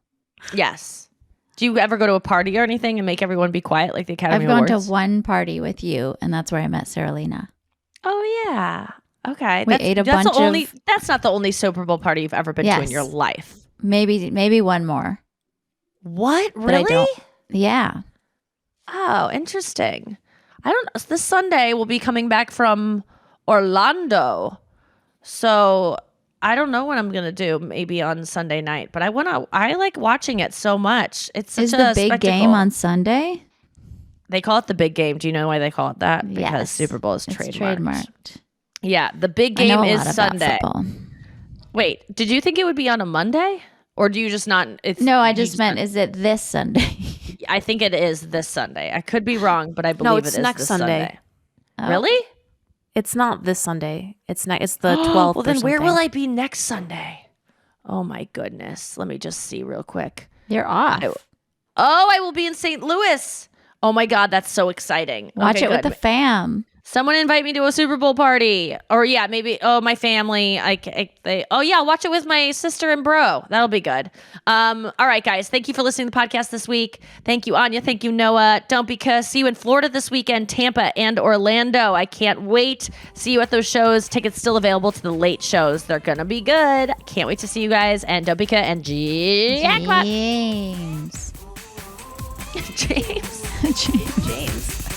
Speaker 2: Yes. Do you ever go to a party or anything and make everyone be quiet like the Academy
Speaker 4: I've
Speaker 2: Awards?
Speaker 4: gone to one party with you, and that's where I met Sarah Lena.
Speaker 2: Oh, yeah. Okay.
Speaker 4: We ate a bunch of...
Speaker 2: That's not the only Super Bowl party you've ever been to in your life.
Speaker 4: Maybe one more.
Speaker 2: What?
Speaker 4: But I
Speaker 2: Really?
Speaker 4: don't. Yeah.
Speaker 2: Oh, interesting. I don't. This Sunday we'll be coming back from Orlando, so I don't know what I'm gonna do. Maybe on Sunday night, but I like watching it so much. It's such
Speaker 4: Is
Speaker 2: a
Speaker 4: the big
Speaker 2: spectacle.
Speaker 4: game on Sunday?
Speaker 2: They call it the big game. Do you know why they call it that? Because
Speaker 4: Yes.
Speaker 2: Super Bowl is
Speaker 4: It's
Speaker 2: trademarked. Yeah, the big
Speaker 4: I know
Speaker 2: game
Speaker 4: a
Speaker 2: is
Speaker 4: lot about
Speaker 2: Sunday.
Speaker 4: football.
Speaker 2: Wait, did you think it would be on a Monday, or do you just not? It's
Speaker 4: No, I
Speaker 2: you
Speaker 4: just meant, is it this Sunday?
Speaker 2: I think it is this Sunday. I could be wrong, but I believe
Speaker 3: No,
Speaker 2: it
Speaker 3: it's
Speaker 2: is
Speaker 3: next
Speaker 2: this
Speaker 3: Sunday.
Speaker 4: Oh.
Speaker 2: Really?
Speaker 3: It's not this Sunday. It's the 12th.
Speaker 2: Well, then
Speaker 3: or
Speaker 2: where
Speaker 3: something.
Speaker 2: will I be next Sunday? Oh my goodness. Let me just see real quick.
Speaker 4: You're off.
Speaker 2: Oh, I will be in St. Louis. Oh my God, that's so exciting.
Speaker 4: Watch
Speaker 2: Okay,
Speaker 4: it with
Speaker 2: good.
Speaker 4: the fam.
Speaker 2: Someone invite me to a Super Bowl party. Or yeah, maybe, my family. Watch it with my sister and bro. That'll be good. All right, guys. Thank you for listening to the podcast this week. Thank you, Anya. Thank you, Noah. Don't be cuss. See you in Florida this weekend, Tampa and Orlando. I can't wait. See you at those shows. Tickets still available to the late shows. They're going to be good. Can't wait to see you guys. And don't be cuss and jackpot.
Speaker 4: James.
Speaker 2: James.
Speaker 4: James.
Speaker 2: James.